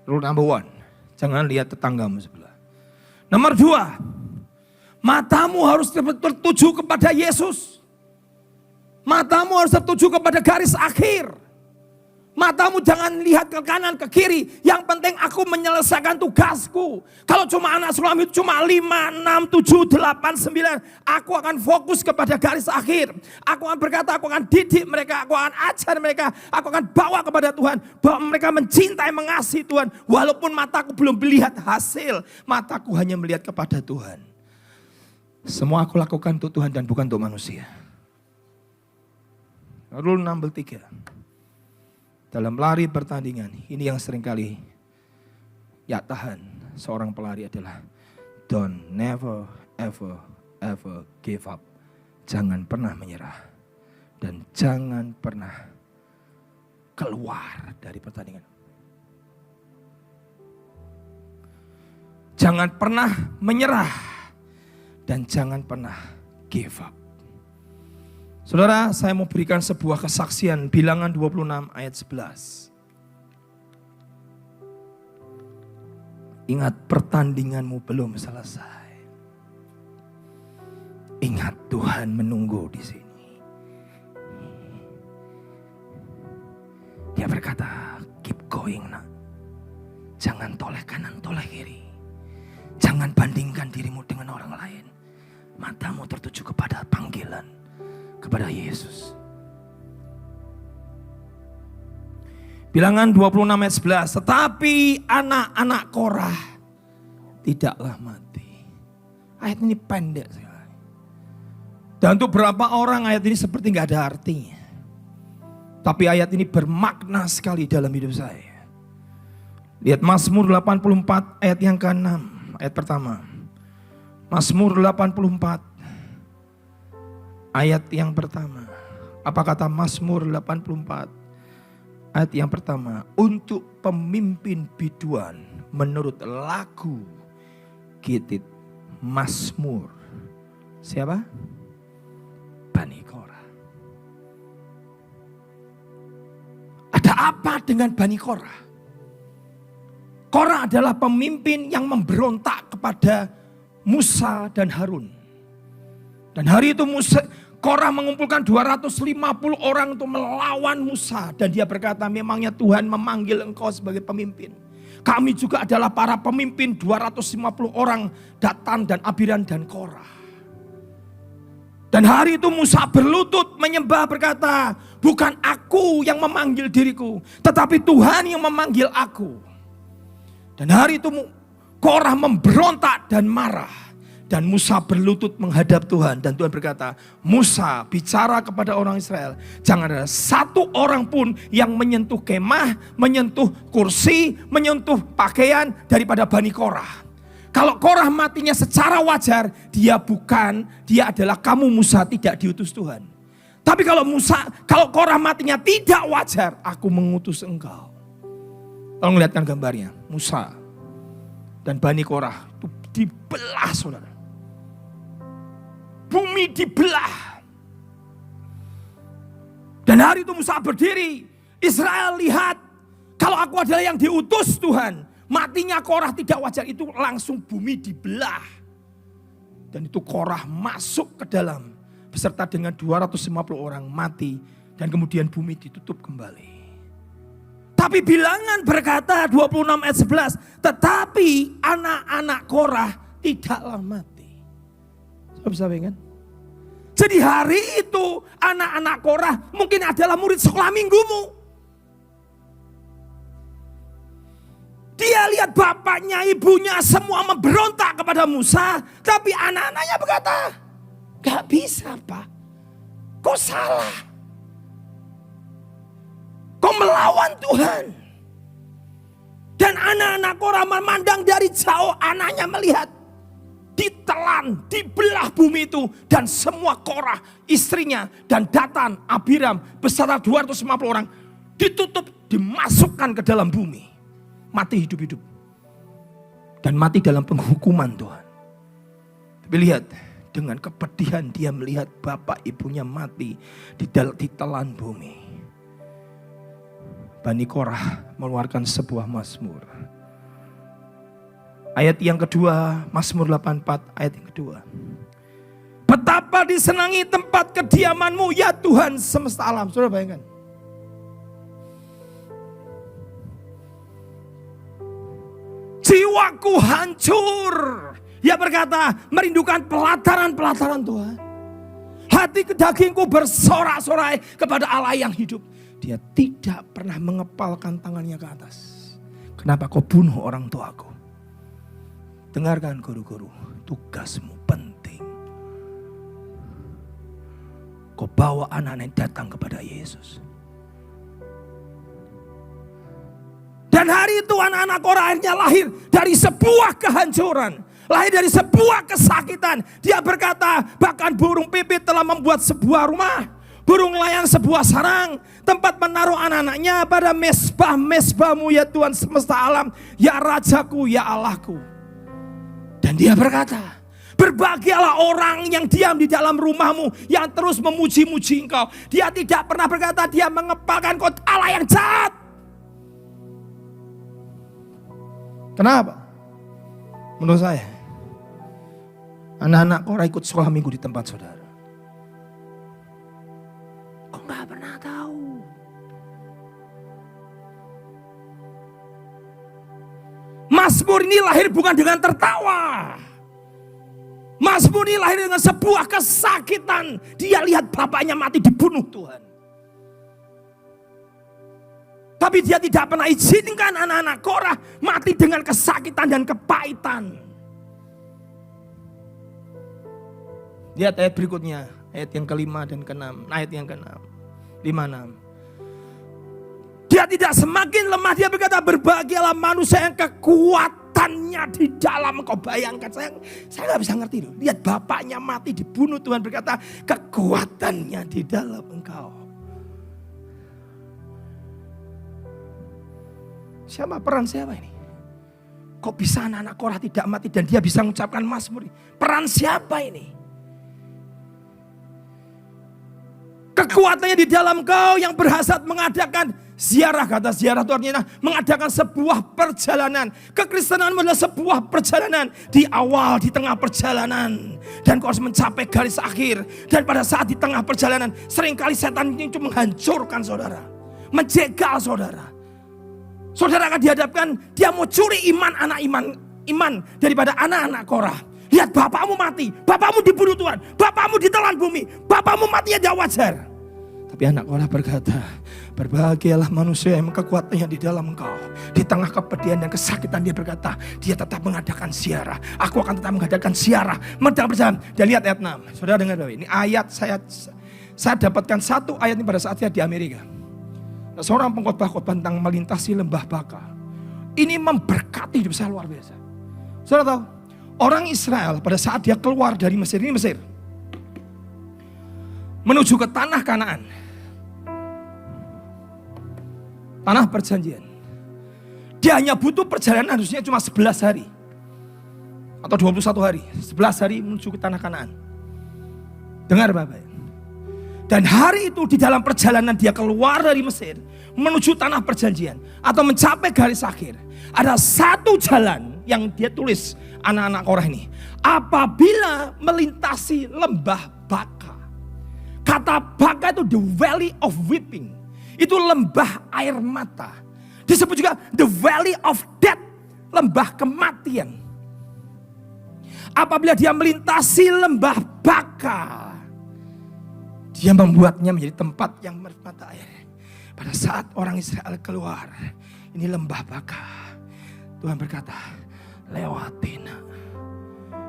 Rule number 1. Jangan lihat tetanggamu sebelah. Nomor 2. Matamu harus tertuju kepada Yesus. Matamu harus tertuju kepada garis akhir. Matamu jangan lihat ke kanan, ke kiri. Yang penting aku menyelesaikan tugasku. Kalau cuma anak sulam itu cuma 5, 6, 7, 8, 9. Aku akan fokus kepada garis akhir. Aku akan berkata, aku akan didik mereka. Aku akan ajar mereka. Aku akan bawa kepada Tuhan. Bahwa mereka mencintai, mengasihi Tuhan. Walaupun mataku belum melihat hasil. Mataku hanya melihat kepada Tuhan. Semua aku lakukan untuk Tuhan dan bukan untuk manusia. Rule number 3. Dalam lari pertandingan, ini yang seringkali ya tahan seorang pelari adalah don't never ever give up. Jangan pernah menyerah dan jangan pernah keluar dari pertandingan. Jangan pernah menyerah dan jangan pernah give up. Saudara, saya mau berikan sebuah kesaksian, Bilangan 26 ayat 11. Ingat, pertandinganmu belum selesai. Ingat, Tuhan menunggu di sini. Dia berkata, keep going nak. Jangan toleh kanan, toleh kiri. Jangan bandingkan dirimu dengan orang lain. Matamu tertuju kepada panggilan, kepada Yesus. Bilangan 26 ayat 11. Tetapi anak-anak Korah tidaklah mati. Ayat ini pendek sekali. Dan untuk beberapa orang ayat ini seperti gak ada artinya. Tapi ayat ini bermakna sekali dalam hidup saya. Lihat Mazmur 84 ayat yang ke-6. Ayat pertama. Mazmur 84 ayat yang pertama. Apa kata Mazmur 84? Ayat yang pertama. Untuk pemimpin biduan menurut lagu Gitit Mazmur. Siapa? Bani Korah. Ada apa dengan Bani Korah? Korah adalah pemimpin yang memberontak kepada Musa dan Harun. Dan hari itu Korah mengumpulkan 250 orang untuk melawan Musa. Dan dia berkata, memangnya Tuhan memanggil engkau sebagai pemimpin. Kami juga adalah para pemimpin, 250 orang, Datan dan Abiram dan Korah. Dan hari itu Musa berlutut menyembah berkata, bukan aku yang memanggil diriku, tetapi Tuhan yang memanggil aku. Dan hari itu Korah memberontak dan marah. Dan Musa berlutut menghadap Tuhan. Dan Tuhan berkata, Musa bicara kepada orang Israel, jangan ada satu orang pun yang menyentuh kemah, menyentuh kursi, menyentuh pakaian daripada Bani Korah. Kalau Korah matinya secara wajar, dia adalah kamu Musa tidak diutus Tuhan. Tapi kalau Korah matinya tidak wajar, aku mengutus engkau. Tolong lihatkan gambarnya, Musa dan Bani Korah itu dibelah, saudara. Bumi dibelah. Dan hari itu Musa berdiri. Israel lihat, kalau aku adalah yang diutus Tuhan, matinya Korah tidak wajar. Itu langsung bumi dibelah. Dan itu Korah masuk ke dalam beserta dengan 250 orang mati. Dan kemudian bumi ditutup kembali. Tapi Bilangan berkata 26 ayat 11, tetapi anak-anak Korah tidaklah mati. Bisa kan? Jadi hari itu anak-anak Korah mungkin adalah murid sekolah minggumu. Dia lihat bapaknya, ibunya semua memberontak kepada Musa. Tapi anak-anaknya berkata, gak bisa Pak. Kau salah. Kau melawan Tuhan. Dan anak-anak Korah memandang dari jauh, anaknya melihat. Ditelan, dibelah bumi itu. Dan semua Korah, istrinya, dan Datan, Abiram, beserta 250 orang. Ditutup, dimasukkan ke dalam bumi. Mati hidup-hidup. Dan mati dalam penghukuman Tuhan. Tapi lihat, dengan kepedihan dia melihat bapak ibunya mati ditelan bumi. Bani Korah mengeluarkan sebuah mazmur. Ayat yang kedua, Mazmur 84 ayat yang kedua. Betapa disenangi tempat kediamanmu ya Tuhan semesta alam. Saudara bayangkan. Jiwaku hancur. Dia berkata, merindukan pelataran-pelataran Tuhan. Hati dagingku bersorak-sorai kepada Allah yang hidup. Dia tidak pernah mengepalkan tangannya ke atas. Kenapa kau bunuh orang tuaku? Dengarkan guru-guru, tugasmu penting. Kau bawa anak-anak datang kepada Yesus. Dan hari itu anak-anak Korah akhirnya lahir dari sebuah kehancuran. Lahir dari sebuah kesakitan. Dia berkata, bahkan burung pipit telah membuat sebuah rumah. Burung layang sebuah sarang. Tempat menaruh anak-anaknya pada mesbah-mesbahmu ya Tuhan semesta alam. Ya Rajaku, ya Allahku. Dan dia berkata, berbahagialah orang yang diam di dalam rumahmu, yang terus memuji-muji engkau. Dia tidak pernah berkata dia mengepalkan kau Allah yang jahat. Kenapa? Menurut saya, anak-anak Korah ikut sekolah minggu di tempat saudara. Kau gak pernah tahu. Mazmur ini lahir bukan dengan tertawa. Mazmur ini lahir dengan sebuah kesakitan. Dia lihat bapaknya mati dibunuh Tuhan. Tapi dia tidak pernah izinkan anak-anak Korah mati dengan kesakitan dan kepahitan. Lihat ayat berikutnya. Ayat yang kelima dan keenam. Ayat yang keenam. 5-6. Dia tidak semakin lemah. Dia berkata, berbahagialah manusia yang kekuatannya di dalam. Kau bayangkan, saya gak bisa ngerti loh. Lihat bapaknya mati dibunuh, Tuhan berkata kekuatannya di dalam engkau. Peran siapa ini? Kok bisa anak-anak Korah tidak mati dan dia bisa mengucapkan mazmur? Peran siapa ini? Kekuatannya di dalam kau yang berhasrat mengadakan ziarah. Kata ziarah itu artinya mengadakan sebuah perjalanan. Kekristenan adalah sebuah perjalanan. Di awal, di tengah perjalanan. Dan kau harus mencapai garis akhir. Dan pada saat di tengah perjalanan, seringkali setan ini cuma menghancurkan saudara. Menjegal saudara. Saudara akan dihadapkan, dia mau curi iman anak iman daripada anak-anak Korah. Lihat bapakmu mati, bapakmu dibunuh Tuhan, bapakmu ditelan bumi, bapakmu matinya tidak wajar. Tapi anak Korah berkata, berbahagialah manusia yang kekuatannya di dalam engkau. Di tengah kepedihan dan kesakitan dia berkata, dia tetap mengadakan ziarah. Aku akan tetap mengadakan ziarah. Mereka berjalan. Dan lihat ayat 6. Saudara dengar ini ayat saya dapatkan satu ayat ini pada saat saya di Amerika. Seorang pengkhotbah tentang melintasi lembah Baka. Ini memberkati hidup saya luar biasa. Saudara tahu, orang Israel pada saat dia keluar dari Mesir, ini Mesir, menuju ke tanah Kanaan, tanah perjanjian. Dia hanya butuh perjalanan harusnya cuma 11 hari atau 21 hari, 11 hari menuju ke tanah Kanaan. Dengar Bapak. Dan hari itu di dalam perjalanan dia keluar dari Mesir menuju tanah perjanjian atau mencapai garis akhir, ada satu jalan yang dia tulis anak-anak Korah ini. Apabila melintasi lembah Baka. Kata Baka itu the valley of weeping. Itu lembah air mata. Disebut juga the valley of death. Lembah kematian. Apabila dia melintasi lembah Baka. Dia membuatnya menjadi tempat yang bermata air. Pada saat orang Israel keluar, ini lembah Baka. Tuhan berkata, lewatin.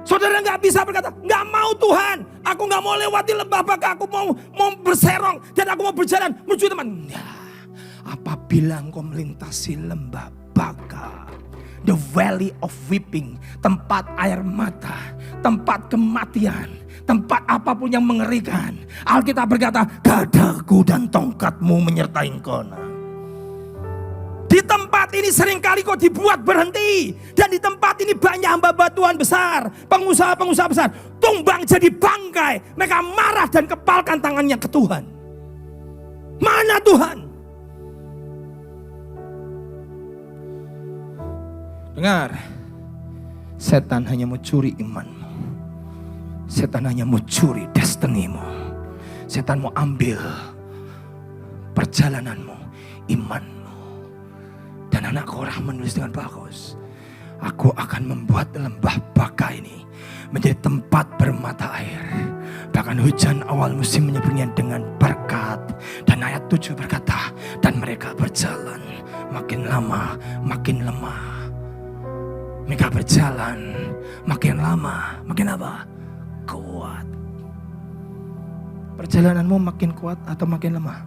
Saudara nggak bisa berkata, nggak mau Tuhan, aku nggak mau lewati lembah Baka, aku mau berserong dan aku mau berjalan menuju teman. Nah, apabila engkau melintasi lembah Baka, the valley of weeping, tempat air mata, tempat kematian, tempat apapun yang mengerikan, Alkitab berkata, gadaku dan tongkatmu menyertai engkau. Di tempat ini seringkali kau dibuat berhenti. Dan di tempat ini banyak hamba Tuhan besar, pengusaha-pengusaha besar, tumbang jadi bangkai. Mereka marah dan kepalkan tangannya ke Tuhan. Mana Tuhan? Dengar, setan hanya mau curi imanmu. Setan hanya mau curi destinimu. Setan mau ambil perjalananmu, imanmu. Dan anak Korah menulis dengan bagus, aku akan membuat lembah Baka ini menjadi tempat bermata air. Bahkan hujan awal musim menyebutnya dengan berkat. Dan ayat 7 berkata, dan mereka berjalan makin lama makin lemah. Mereka berjalan makin lama makin apa? Kuat. Perjalananmu makin kuat atau makin lemah?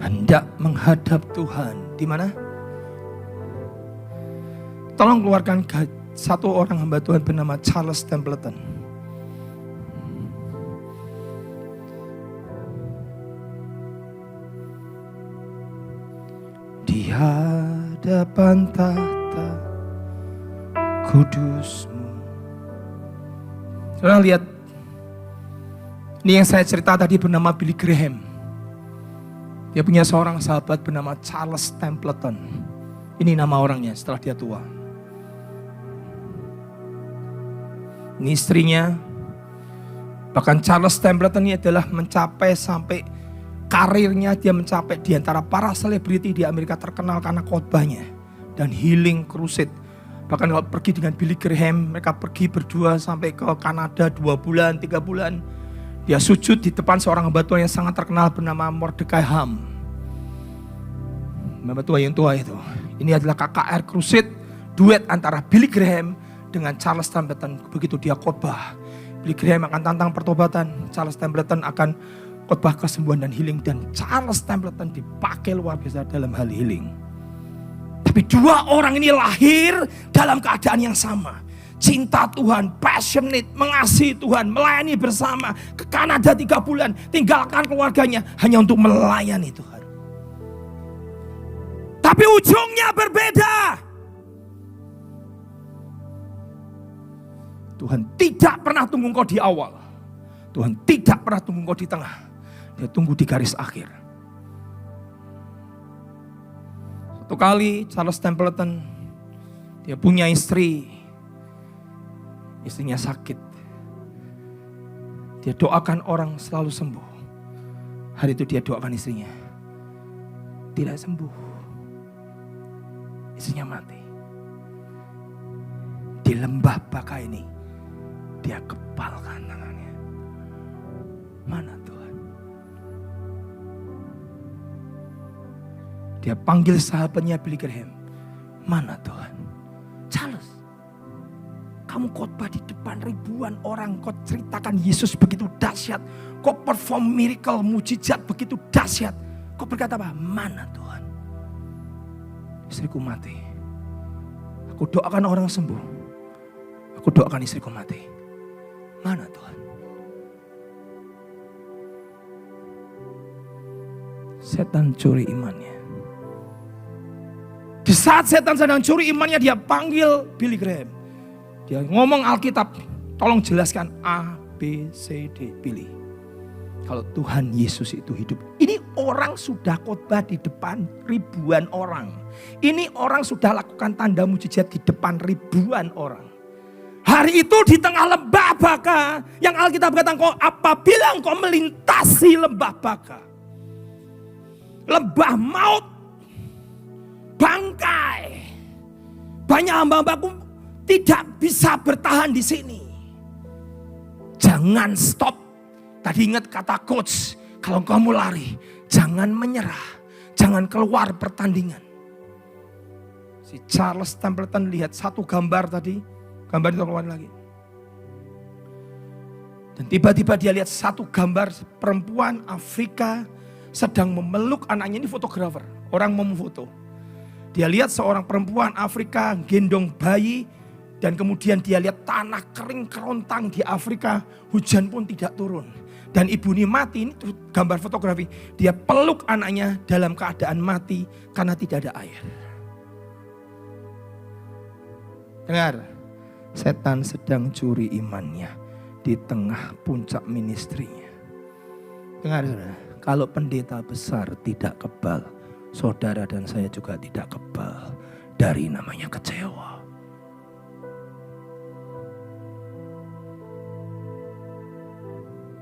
Hendak menghadap Tuhan di mana? Tolong keluarkan satu orang hamba Tuhan bernama Charles Templeton. Di hadapan tahta kudusmu. Saudara lihat, ini yang saya cerita tadi bernama Billy Graham. Dia punya seorang sahabat bernama Charles Templeton. Ini nama orangnya setelah dia tua. Ini istrinya. Bahkan Charles Templeton ini adalah mencapai sampai karirnya, dia mencapai di antara para selebriti di Amerika terkenal karena khotbahnya dan healing crusade. Bahkan kalau pergi dengan Billy Graham, mereka pergi berdua sampai ke Kanada 2 bulan, 3 bulan. Dia sujud di depan seorang hamba Tuhan yang sangat terkenal bernama Mordecai Ham. Hamba Tuhan yang tua itu. Ini adalah KKR Crusade, duet antara Billy Graham dengan Charles Templeton. Begitu dia khotbah, Billy Graham akan tantang pertobatan, Charles Templeton akan khotbah kesembuhan dan healing. Dan Charles Templeton dipakai luar biasa dalam hal healing. Tapi dua orang ini lahir dalam keadaan yang sama. Cinta Tuhan, passionate, mengasihi Tuhan, melayani bersama. Ke Kanada 3 bulan, tinggalkan keluarganya hanya untuk melayani Tuhan. Tapi ujungnya berbeda. Tuhan tidak pernah tunggu engkau di awal. Tuhan tidak pernah tunggu engkau di tengah. Dia tunggu di garis akhir. Satu kali Charles Templeton, dia punya istri. Istrinya sakit. Dia doakan orang selalu sembuh. Hari itu dia doakan istrinya, tidak sembuh. Istrinya mati. Di lembah Baka ini, dia kepalkan tangannya. Mana Tuhan? Dia panggil sahabatnya Billy Graham. Mana Tuhan? Charles, kamu khotbah di depan ribuan orang, kau ceritakan Yesus begitu dahsyat, kau perform miracle, mujizat begitu dahsyat. Kau berkata apa? Mana Tuhan? Istriku mati. Aku doakan orang sembuh. Aku doakan istriku mati. Mana Tuhan? Setan curi imannya. Di saat setan sedang curi imannya, dia panggil Billy Graham. Dia ngomong Alkitab, tolong jelaskan A, B, C, D, pilih. Kalau Tuhan Yesus itu hidup. Ini orang sudah khotbah di depan ribuan orang. Ini orang sudah lakukan tanda mujizat di depan ribuan orang. Hari itu di tengah lembah Baka, yang Alkitab katakan, apabila engkau melintasi lembah Baka, lembah maut, bangkai, banyak hamba-hambaku tidak bisa bertahan di sini. Jangan stop. Tadi ingat kata coach, kalau kamu lari, jangan menyerah, jangan keluar pertandingan. Si Charles Templeton lihat satu gambar tadi, gambar itu keluar lagi. Dan tiba-tiba dia lihat satu gambar perempuan Afrika sedang memeluk anaknya, ini fotografer, orang mau memfoto. Dia lihat seorang perempuan Afrika gendong bayi dan kemudian dia lihat tanah kering kerontang di Afrika, hujan pun tidak turun. Dan ibu ini mati, ini gambar fotografi. Dia peluk anaknya dalam keadaan mati karena tidak ada air. Dengar, setan sedang curi imannya di tengah puncak ministrinya. Dengar saudara, kalau pendeta besar tidak kebal, saudara dan saya juga tidak kebal dari namanya kecewa.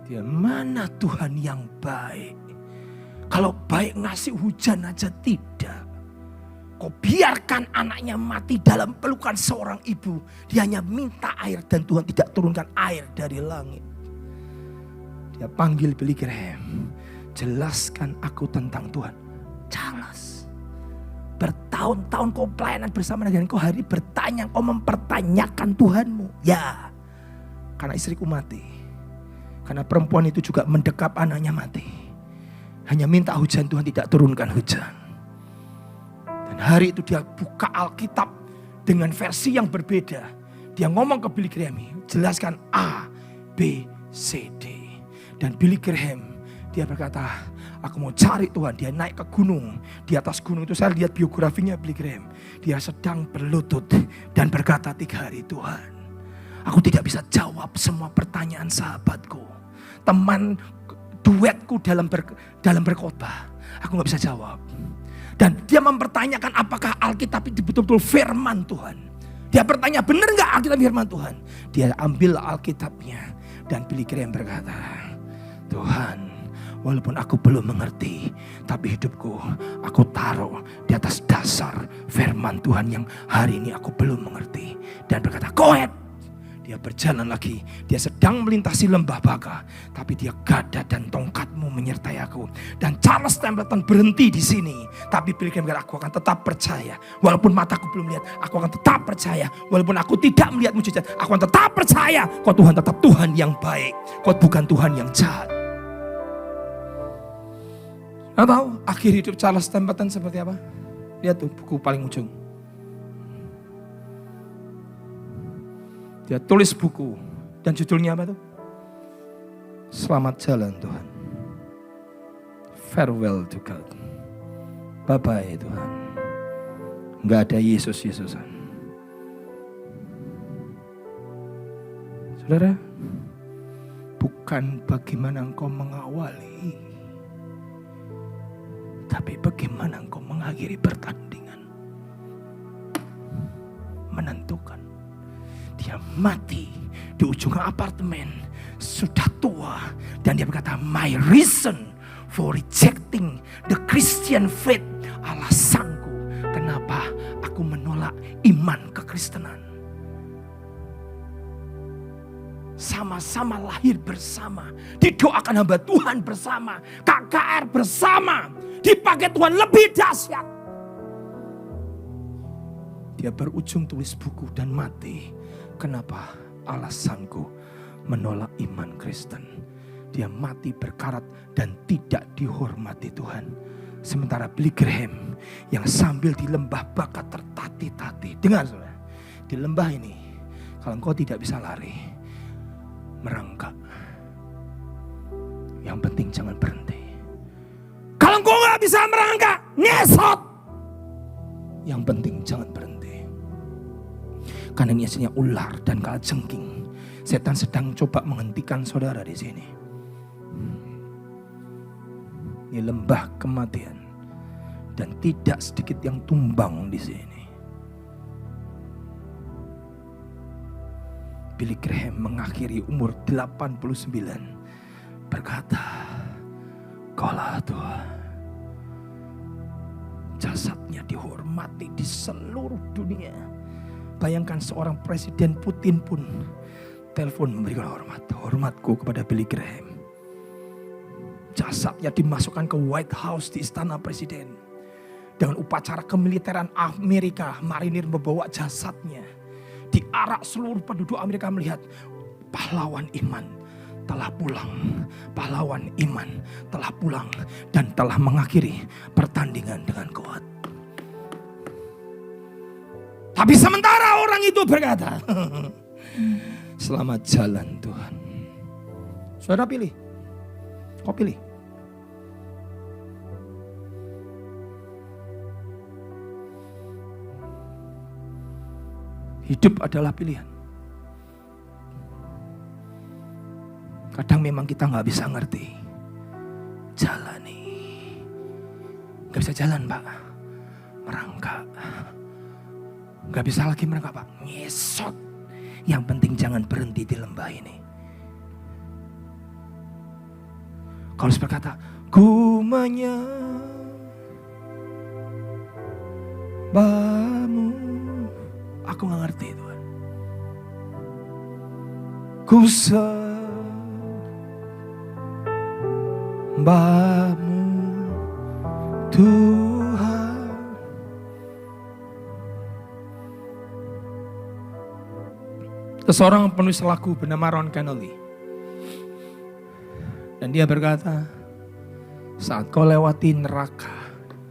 Dia mana Tuhan yang baik? Kalau baik ngasih hujan aja tidak. Kau biarkan anaknya mati dalam pelukan seorang ibu. Dia hanya minta air dan Tuhan tidak turunkan air dari langit. Dia panggil Billy Graham. Jelaskan aku tentang Tuhan. Charles, bertahun-tahun kau pelayanan bersama dengan kau hari bertanya, kau mempertanyakan Tuhanmu. Ya, karena istriku mati. Karena perempuan itu juga mendekap anaknya mati. Hanya minta hujan, Tuhan tidak turunkan hujan. Dan hari itu dia buka Alkitab dengan versi yang berbeda. Dia ngomong ke Billy Graham, jelaskan A, B, C, D. Dan Billy Graham, dia berkata, aku mau cari Tuhan. Dia naik ke gunung. Di atas gunung itu saya lihat biografinya Billy Graham. Dia sedang berlutut dan berkata 3 hari, Tuhan, aku tidak bisa jawab semua pertanyaan sahabatku. Teman duetku dalam berkhotbah. Aku gak bisa jawab. Dan dia mempertanyakan apakah Alkitab itu betul-betul firman Tuhan. Dia bertanya, benar gak Alkitab firman Tuhan? Dia ambil Alkitabnya. Dan Billy Graham berkata, Tuhan, walaupun aku belum mengerti, tapi hidupku aku taruh di atas dasar firman Tuhan yang hari ini aku belum mengerti. Dan berkata, go ahead. Dia berjalan lagi. Dia sedang melintasi lembah baka, tapi dia gada dan tongkatmu menyertai aku. Dan Charles Templeton berhenti di sini. Tapi Billy Graham berkata, aku akan tetap percaya. Walaupun mataku belum lihat, aku akan tetap percaya. Walaupun aku tidak melihat mujizat, aku akan tetap percaya. Kau Tuhan tetap Tuhan yang baik. Kau bukan Tuhan yang jahat. Kau tahu akhir hidup Charles Templeton seperti apa? Lihat tuh buku paling ujung. Dia tulis buku dan judulnya apa tuh? Selamat jalan Tuhan. Farewell to God. Bye-bye Tuhan. Gak ada Yesus-Yesusan. Saudara, bukan bagaimana engkau mengawali, tapi bagaimana engkau mengakhiri pertandingan. Menentukan. Dia mati di ujung apartemen, sudah tua. Dan dia berkata, my reason for rejecting the Christian faith, alasanku kenapa aku menolak iman kekristenan. Sama-sama lahir bersama, didoakan hamba Tuhan bersama, KKR bersama, dipakai Tuhan lebih dahsyat. Dia berujung tulis buku dan mati. Kenapa? Alasanku menolak iman Kristen. Dia mati berkarat dan tidak dihormati Tuhan. Sementara Billy Graham yang sambil di lembah baka tertatih-tatih. Dengar saudara, di lembah ini kalau engkau tidak bisa lari, merangkak. Yang penting jangan berhenti. Kalau engkau gak bisa merangkak, ngesot. Yang penting jangan berhenti. Karena ini aslinya ular dan kalajengking. Setan sedang coba menghentikan saudara di sini. Ini lembah kematian dan tidak sedikit yang tumbang di sini. Billy Graham mengakhiri umur 89 berkata, kaulah Tuhan. Jasadnya dihormati di seluruh dunia. Bayangkan seorang Presiden Putin pun telepon memberikan hormat. Hormatku kepada Billy Graham. Jasadnya dimasukkan ke White House di istana presiden. Dengan upacara kemiliteran Amerika, marinir membawa jasadnya. Diarak seluruh penduduk Amerika melihat pahlawan iman telah pulang. Pahlawan iman telah pulang dan telah mengakhiri pertandingan dengan kuat. Tapi sementara orang itu berkata, selamat jalan Tuhan. Saudara pilih. Kau pilih. Hidup adalah pilihan. Kadang memang kita gak bisa ngerti. Jalani. Gak bisa jalan Pak. Merangkak. Gak bisa lagi merangkak Pak. Ngesot. Yang penting jangan berhenti di lembah ini. Kalau berkata, ku menyembahmu. Aku gak ngerti Tuhan. Ku sembahmu Tuhan. Seseorang penulis lagu bernama Ron Kenoly. Dan dia berkata, saat kau lewati neraka,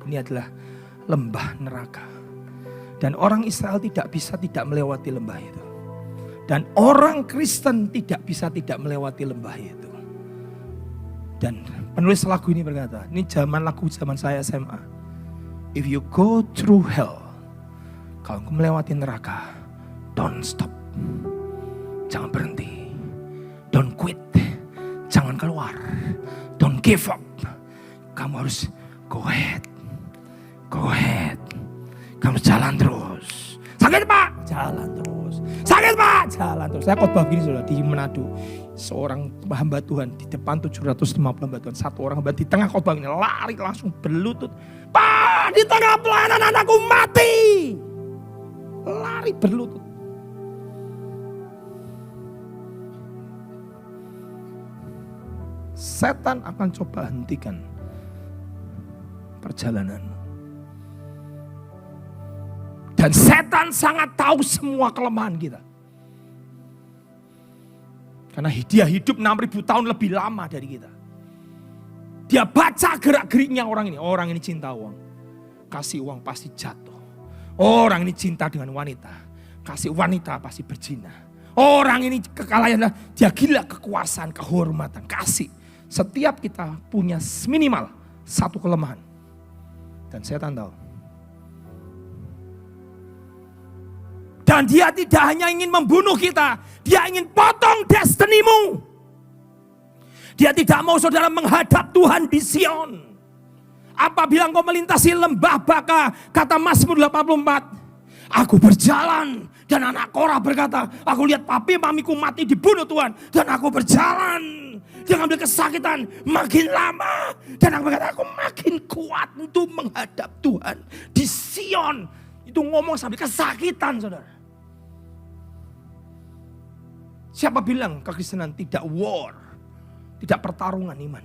ini adalah lembah neraka. Dan orang Israel tidak bisa tidak melewati lembah itu. Dan orang Kristen tidak bisa tidak melewati lembah itu. Dan penulis lagu ini berkata, ini lagu zaman saya SMA. If you go through hell, kalau kamu melewati neraka, don't stop. Jangan berhenti. Don't quit. Jangan keluar. Don't give up. Kamu harus go ahead. Go ahead. Kamu jalan terus. Sakit Pak? Jalan terus. Sakit Pak? Jalan terus. Saya khotbah begini sudah di Manado. Seorang hamba Tuhan di depan 750 hamba Tuhan. Satu orang hamba di tengah khotbah ini lari langsung berlutut. Pak, di tengah pelayanan anakku mati. Lari berlutut. Setan akan coba hentikan perjalananmu. Dan setan sangat tahu semua kelemahan kita. Karena dia hidup 6.000 tahun lebih lama dari kita. Dia baca gerak-geriknya orang ini. Orang ini cinta uang. Kasih uang pasti jatuh. Orang ini cinta dengan wanita. Kasih wanita pasti berzina. Orang ini kekalahan, dia gila kekuasaan, kehormatan, kasih. Setiap kita punya minimal satu kelemahan. Dan setan tahu. Dan dia tidak hanya ingin membunuh kita. Dia ingin potong destinimu. Dia tidak mau saudara menghadap Tuhan di Sion. Apabila engkau melintasi lembah Baka, kata Mazmur 84. Aku berjalan. Dan anak Korah berkata, aku lihat papi mamiku mati dibunuh Tuhan. Dan aku berjalan. Dia ngambil kesakitan makin lama. Dan aku berkata, aku makin kuat untuk menghadap Tuhan di Sion. Itu ngomong sambil kesakitan saudara. Siapa bilang kekristenan tidak war, tidak pertarungan iman?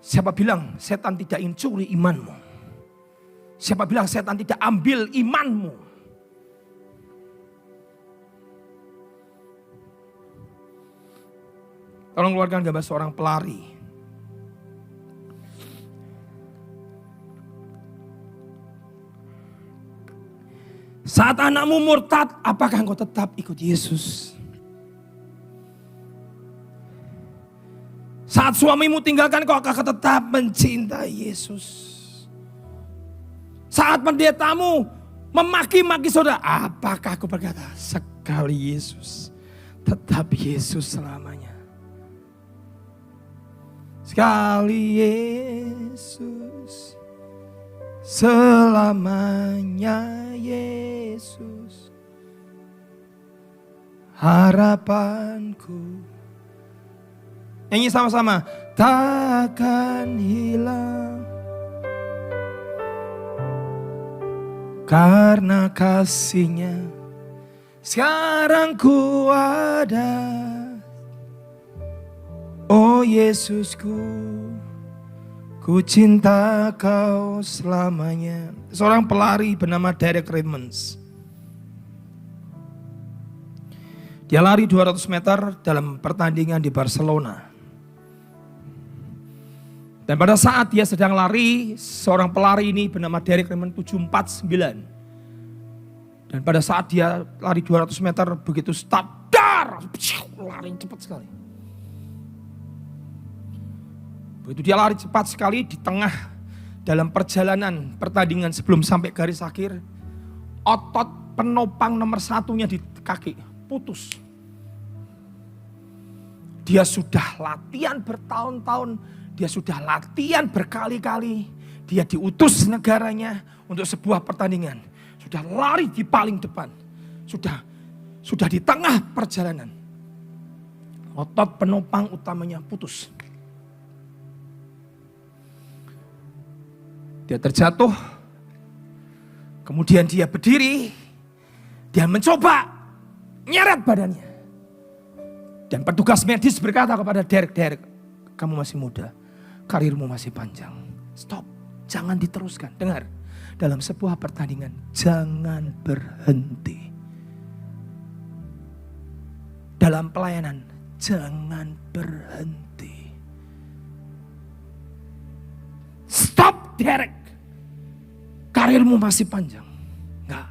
Siapa bilang setan tidak ingin curi imanmu? Siapa bilang setan tidak ambil imanmu? Tolong keluarkan gambar seorang pelari. Saat anakmu murtad, apakah engkau tetap ikut Yesus? Saat suamimu tinggalkan, kau akan tetap mencintai Yesus. Saat pendetamu memaki-maki saudara, apakah aku berkata, sekali Yesus, tetap Yesus selamanya. Sekali Yesus, selamanya Yesus, harapanku. Nyanyi sama-sama. Takkan hilang Karena kasih-Nya sekarang ku ada. Oh Yesusku, ku cinta Kau selamanya. Seorang pelari bernama Derek Redmonds. Dia lari 200 meter dalam pertandingan di Barcelona. Dan pada saat dia sedang lari, seorang pelari ini bernama Derek Redmonds 749. Dan pada saat dia lari 200 meter, begitu start, lari cepat sekali. Begitu dia lari cepat sekali di tengah dalam perjalanan pertandingan sebelum sampai garis akhir, otot penopang nomor 1-nya di kaki putus. Dia sudah latihan bertahun-tahun, dia sudah latihan berkali-kali, dia diutus negaranya untuk sebuah pertandingan. Sudah lari di paling depan, sudah di tengah perjalanan, otot penopang utamanya putus. Dia terjatuh, kemudian dia berdiri, dia mencoba nyeret badannya. Dan petugas medis berkata kepada Derek, kamu masih muda, karirmu masih panjang. Stop, jangan diteruskan. Dengar, dalam sebuah pertandingan jangan berhenti. Dalam pelayanan jangan berhenti. Stop Derek, karirmu masih panjang. Enggak,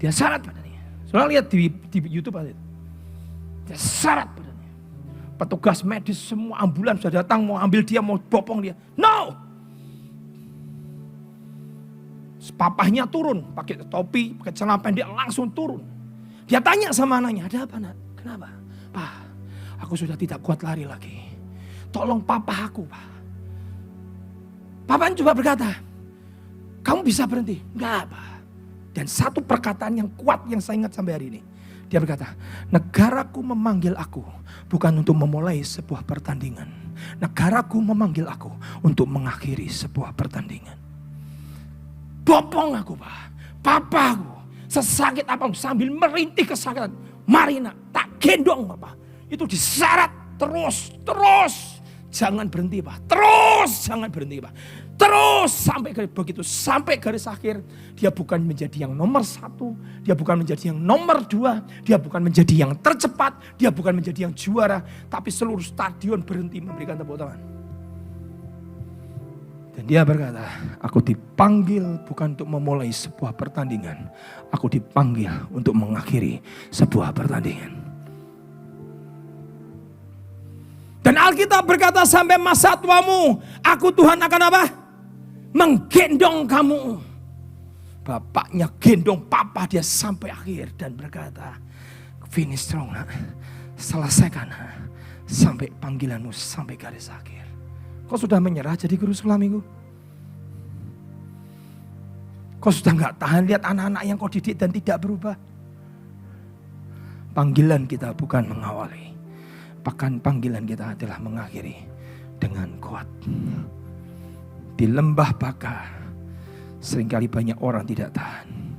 dia syarat badannya. Soalnya lihat di YouTube aja. Dia syarat badannya. Petugas medis semua ambulans sudah datang mau ambil dia, mau bopong dia. No. Papahnya turun, pakai topi, pakai celana pendek, langsung turun. Dia tanya sama anaknya, ada apa nak? Kenapa? Pak, aku sudah tidak kuat lari lagi. Tolong papa aku, Pak. Papanya coba berkata, kamu bisa berhenti? Enggak, Pak. Dan satu perkataan yang kuat yang saya ingat sampai hari ini. Dia berkata, negaraku memanggil aku bukan untuk memulai sebuah pertandingan. Negaraku memanggil aku untuk mengakhiri sebuah pertandingan. Bopong aku, Pak. Papa aku sesakit apa sambil merintih kesakitan. Mari nak, tak gendong Bapak. Itu disyarat terus. Jangan berhenti, Pak. Terus jangan berhenti, Pak. Terus sampai garis akhir. Dia bukan menjadi yang nomor 1. Dia bukan menjadi yang nomor 2. Dia bukan menjadi yang tercepat. Dia bukan menjadi yang juara. Tapi seluruh stadion berhenti memberikan tepuk tangan. Dan dia berkata, aku dipanggil bukan untuk memulai sebuah pertandingan. Aku dipanggil untuk mengakhiri sebuah pertandingan. Dan Alkitab berkata sampai masa tuamu, aku Tuhan akan apa? Menggendong kamu. Bapaknya gendong papa dia sampai akhir dan berkata, finish strong nak. Selesaikan sampai panggilanmu sampai garis akhir. Kau sudah menyerah jadi guru sekolah minggu? Kau sudah gak tahan lihat anak-anak yang kau didik dan tidak berubah? Panggilan kita bukan mengawali, bahkan panggilan kita adalah mengakhiri dengan kuat. Di lembah Baka seringkali banyak orang tidak tahan.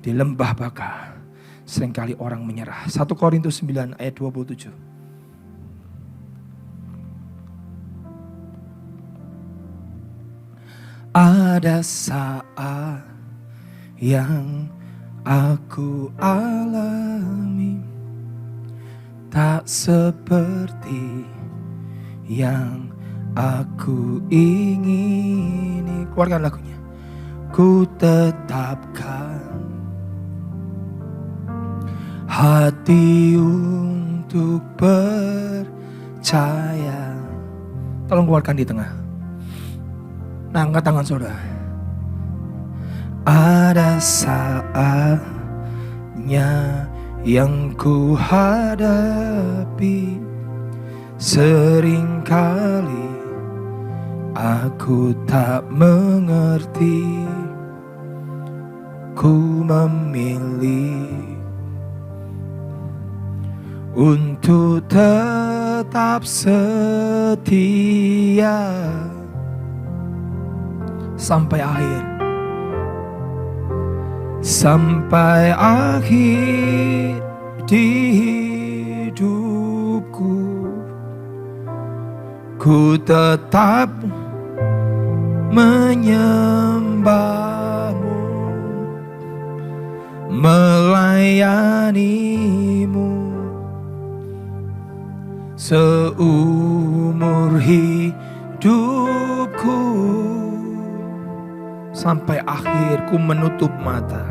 Di lembah Baka seringkali orang menyerah. 1 Korintus 9 ayat 27. Ada saat yang aku alami tak seperti yang aku ingini. Keluarkan lagunya. Ku tetapkan hati untuk percaya. Tolong keluarkan di tengah. Nah, angkat tangan saudara. Ada saatnya yang ku hadapi, seringkali aku tak mengerti. Ku memilih untuk tetap setia sampai akhir. sampai akhir di hidupku. Ku tetap menyembahmu, melayanimu seumur hidupku, sampai akhir ku menutup mata,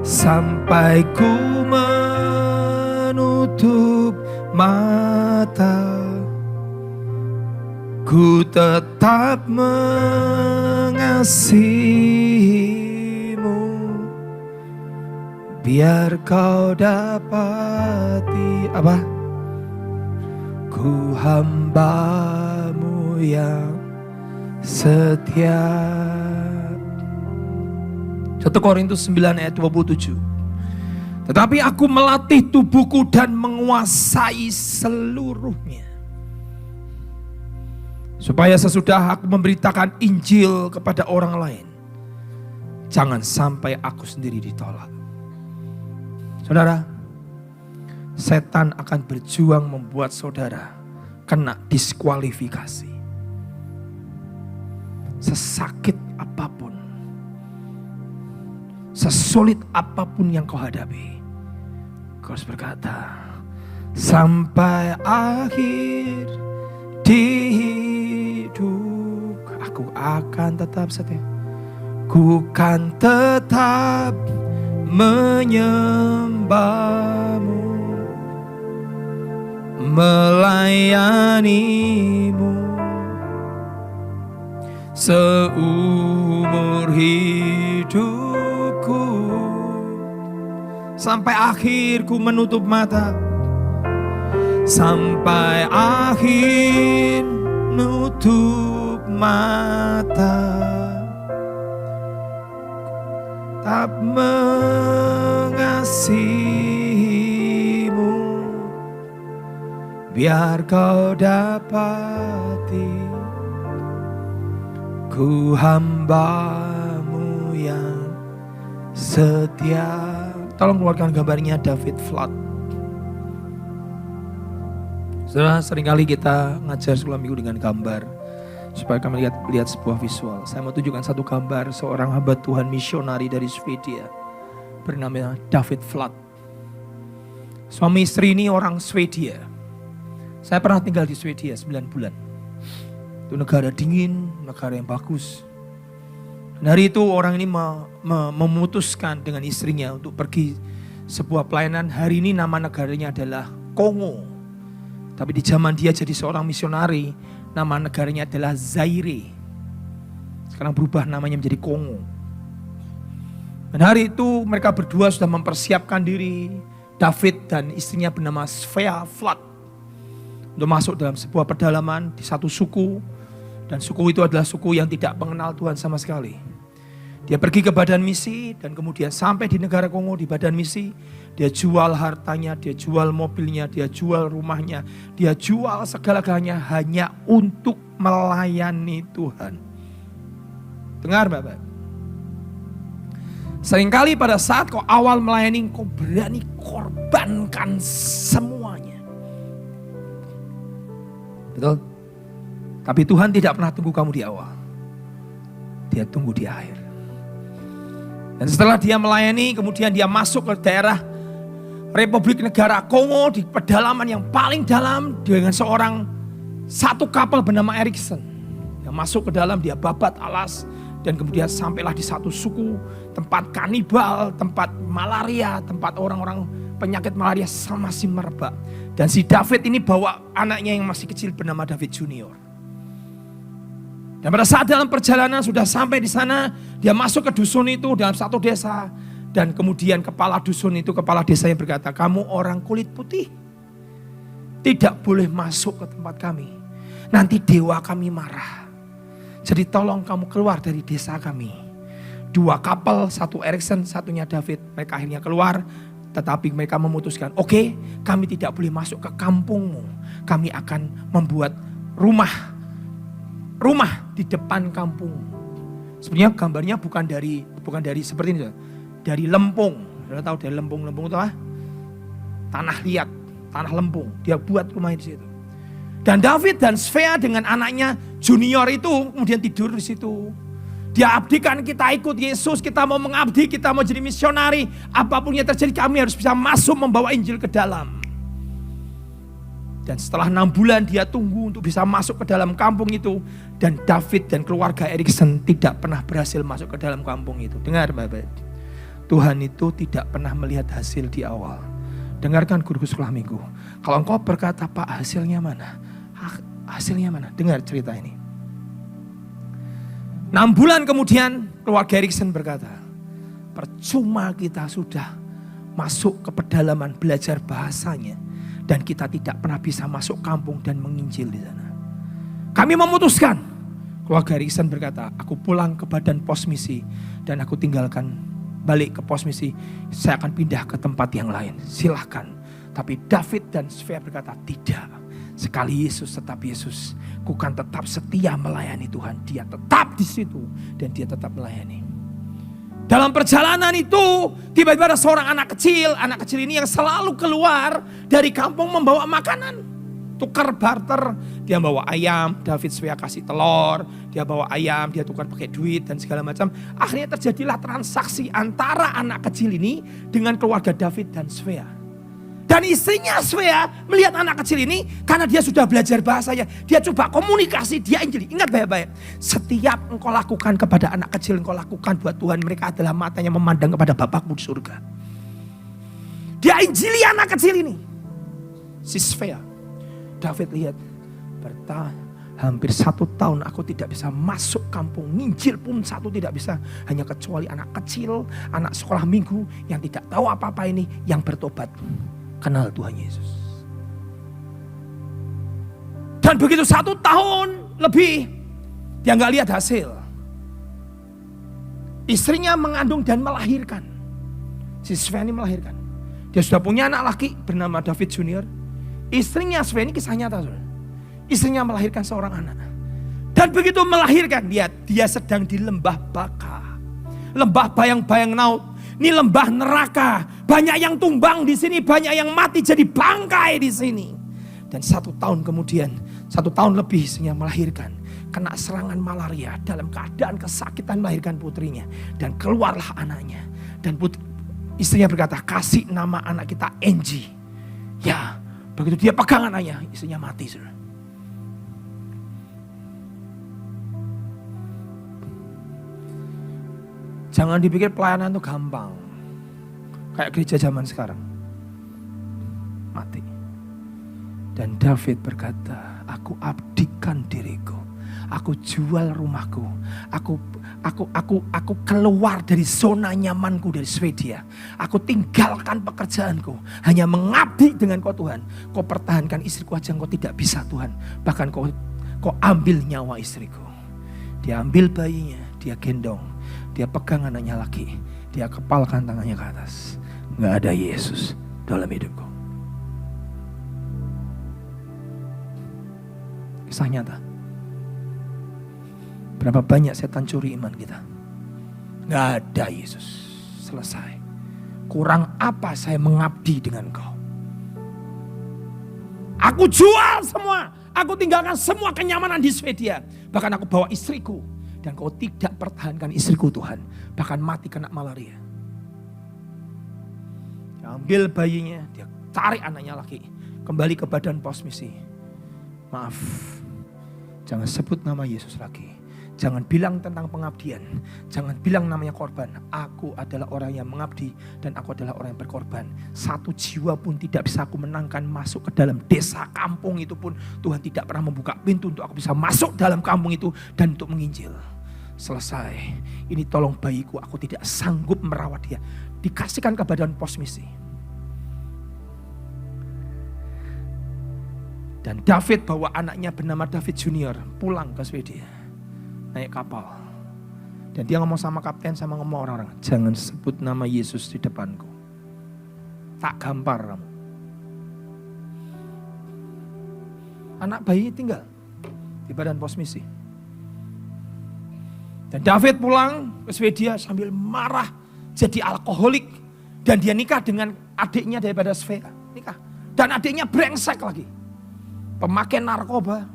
sampai ku menutup mata. Ku tetap mengasihimu, biar kau dapati apa? Ku hambamu yang setia. 1 Korintus 9 ayat 27. Tetapi aku melatih tubuhku dan menguasai seluruhnya, supaya sesudah aku memberitakan Injil kepada orang lain, jangan sampai aku sendiri ditolak. Saudara, setan akan berjuang membuat saudara kena diskualifikasi. Sesakit apapun, sesulit apapun yang kau hadapi, kau harus berkata, sampai akhir di hidup aku akan tetap setia. Ku kan tetap menyembahmu, melayanimu seumur hidupku, sampai akhir ku menutup mata, sampai akhir nutup mata, tak mengasihimu, biar kau dapati ku hambamu yang setia. Tolong keluarkan gambarnya David Flood. Saudara, seringkali kita ngajar sekolah minggu dengan gambar supaya kami lihat sebuah visual. Saya mau tunjukkan satu gambar seorang hamba Tuhan misionari dari Swedia bernama David Flood. Suami istri ini orang Swedia. Saya pernah tinggal di Swedia 9 bulan. Itu negara dingin, negara yang bagus. Dan hari itu orang ini memutuskan dengan istrinya untuk pergi sebuah pelayanan. Hari ini nama negaranya adalah Kongo. Tapi di zaman dia jadi seorang misionari, nama negaranya adalah Zaire. Sekarang berubah namanya menjadi Kongo. Dan hari itu mereka berdua sudah mempersiapkan diri, David dan istrinya bernama Svea Flood, untuk masuk dalam sebuah pedalaman di satu suku. Dan suku itu adalah suku yang tidak mengenal Tuhan sama sekali. Dia pergi ke badan misi dan kemudian sampai di negara Kongo di badan misi. Dia jual hartanya, dia jual mobilnya, dia jual rumahnya, dia jual segala-galanya hanya untuk melayani Tuhan. Dengar Bapak. Seringkali pada saat kau awal melayani, kau berani korbankan semuanya. Betul? Tapi Tuhan tidak pernah tunggu kamu di awal. Dia tunggu di akhir. Dan setelah dia melayani, kemudian dia masuk ke daerah Republik Negara Kongo di pedalaman yang paling dalam dengan satu kapal bernama Erikson. Yang masuk ke dalam, dia babat alas dan kemudian sampailah di satu suku, tempat kanibal, tempat malaria, tempat orang-orang penyakit malaria masih merebak. Dan si David ini bawa anaknya yang masih kecil bernama David Junior. Dan pada saat dalam perjalanan sudah sampai di sana, dia masuk ke dusun itu dalam satu desa. Dan kemudian kepala dusun itu, kepala desa yang berkata, kamu orang kulit putih, tidak boleh masuk ke tempat kami. Nanti dewa kami marah. Jadi tolong kamu keluar dari desa kami. 2 kapal, satu Erikson, satunya David. Mereka akhirnya keluar, tetapi mereka memutuskan, oke, kami tidak boleh masuk ke kampungmu. Kami akan membuat rumah di depan kampung. Sebenarnya gambarnya bukan dari seperti ini. dari lempung. Saudara tahu dari lempung itu apa? Tanah liat, tanah lempung. Dia buat rumah di situ. Dan David dan Svea dengan anaknya junior itu kemudian tidur di situ. Dia abdikan, kita ikut Yesus, kita mau mengabdi, kita mau jadi misionari. Apapun yang terjadi kami harus bisa masuk membawa Injil ke dalam. Dan setelah 6 bulan dia tunggu untuk bisa masuk ke dalam kampung itu. Dan David dan keluarga Erikson tidak pernah berhasil masuk ke dalam kampung itu. Dengar Bapak, Tuhan itu tidak pernah melihat hasil di awal. Dengarkan guru sekolah minggu. Kalau engkau berkata, Pak, hasilnya mana? Hasilnya mana? Dengar cerita ini. 6 bulan kemudian keluarga Erikson berkata, percuma kita sudah masuk ke pedalaman belajar bahasanya dan kita tidak pernah bisa masuk kampung dan menginjil di sana. Kami memutuskan, keluarga Erikson berkata, aku pulang ke badan pos misi dan aku tinggalkan balik ke pos misi. Saya akan pindah ke tempat yang lain. Silahkan. Tapi David dan Svea berkata, tidak. Sekali Yesus tetap Yesus, ku kan tetap setia melayani Tuhan. Dia tetap di situ dan dia tetap melayani. Dalam perjalanan itu tiba-tiba ada seorang anak kecil ini yang selalu keluar dari kampung membawa makanan. Tukar barter, dia bawa ayam, David Svea kasih telur, dia bawa ayam, dia tukar pakai duit dan segala macam. Akhirnya terjadilah transaksi antara anak kecil ini dengan keluarga David dan Svea. Dan istrinya Svea melihat anak kecil ini, karena dia sudah belajar bahasanya, dia coba komunikasi, dia injili. Ingat baik-baik, setiap engkau lakukan kepada anak kecil, engkau lakukan buat Tuhan, mereka adalah matanya memandang kepada Bapakmu di surga. Dia injili anak kecil ini, si Svea. David lihat, hampir 1 tahun aku tidak bisa masuk kampung, nginjil pun satu tidak bisa, hanya kecuali anak kecil, anak sekolah minggu yang tidak tahu apa-apa ini, yang bertobat. Kenal Tuhan Yesus. Dan begitu 1 tahun lebih, dia nggak lihat hasil. Istrinya mengandung dan melahirkan. Si Svea ini melahirkan. Dia sudah punya anak laki bernama David Junior. Istrinya Svea ini kisah nyata. Istrinya melahirkan seorang anak. Dan begitu melahirkan, dia sedang di lembah Baka. Lembah bayang-bayang naut. Ini lembah neraka, banyak yang tumbang di sini, banyak yang mati jadi bangkai di sini. Dan 1 tahun kemudian, 1 tahun lebih istrinya melahirkan, kena serangan malaria, dalam keadaan kesakitan melahirkan putrinya, dan keluarlah anaknya. Dan istrinya berkata, kasih nama anak kita Angie. Ya, begitu dia pegang anaknya, istrinya mati. Saudara. Jangan dipikir pelayanan itu gampang. Kayak gereja zaman sekarang. Mati. Dan David berkata, aku abdikan diriku. Aku jual rumahku. Aku keluar dari zona nyamanku dari Swedia. Aku tinggalkan pekerjaanku. Hanya mengabdi dengan kau Tuhan. Kau pertahankan istriku aja kau tidak bisa Tuhan. Bahkan kau ambil nyawa istriku. Dia ambil bayinya. Dia gendong. Dia pegang anaknya lagi. Dia kepalkan tangannya ke atas. Gak ada Yesus dalam hidupku. Kisah nyata. Berapa banyak setan curi iman kita. Gak ada Yesus. Selesai. Kurang apa saya mengabdi dengan kau. Aku jual semua. Aku tinggalkan semua kenyamanan di Swedia. Bahkan aku bawa istriku. Dan kau tidak pertahankan istriku Tuhan. Bahkan mati kena malaria. Dia ambil bayinya. Dia tarik anaknya lagi. Kembali ke badan pos misi. Maaf. Jangan sebut nama Yesus lagi. Jangan bilang tentang pengabdian. Jangan bilang namanya korban. Aku adalah orang yang mengabdi. Dan aku adalah orang yang berkorban. 1 jiwa pun tidak bisa aku menangkan masuk ke dalam desa kampung itu pun. Tuhan tidak pernah membuka pintu untuk aku bisa masuk dalam kampung itu. Dan untuk menginjil. Selesai. Ini tolong bayiku. Aku tidak sanggup merawat dia. Dikasihkan ke badan pos misi. Dan David bawa anaknya bernama David Junior. Pulang ke Swedia. Naik kapal. Dan dia ngomong sama kapten sama ngomong orang-orang. Jangan sebut nama Yesus di depanku. Tak gampar kamu. Anak bayi tinggal di badan pos misi. Dan David pulang ke Swedia sambil marah. jadi alkoholik. Dan dia nikah dengan adiknya daripada Svea. Nikah. Dan adiknya brengsek lagi. Pemakai narkoba,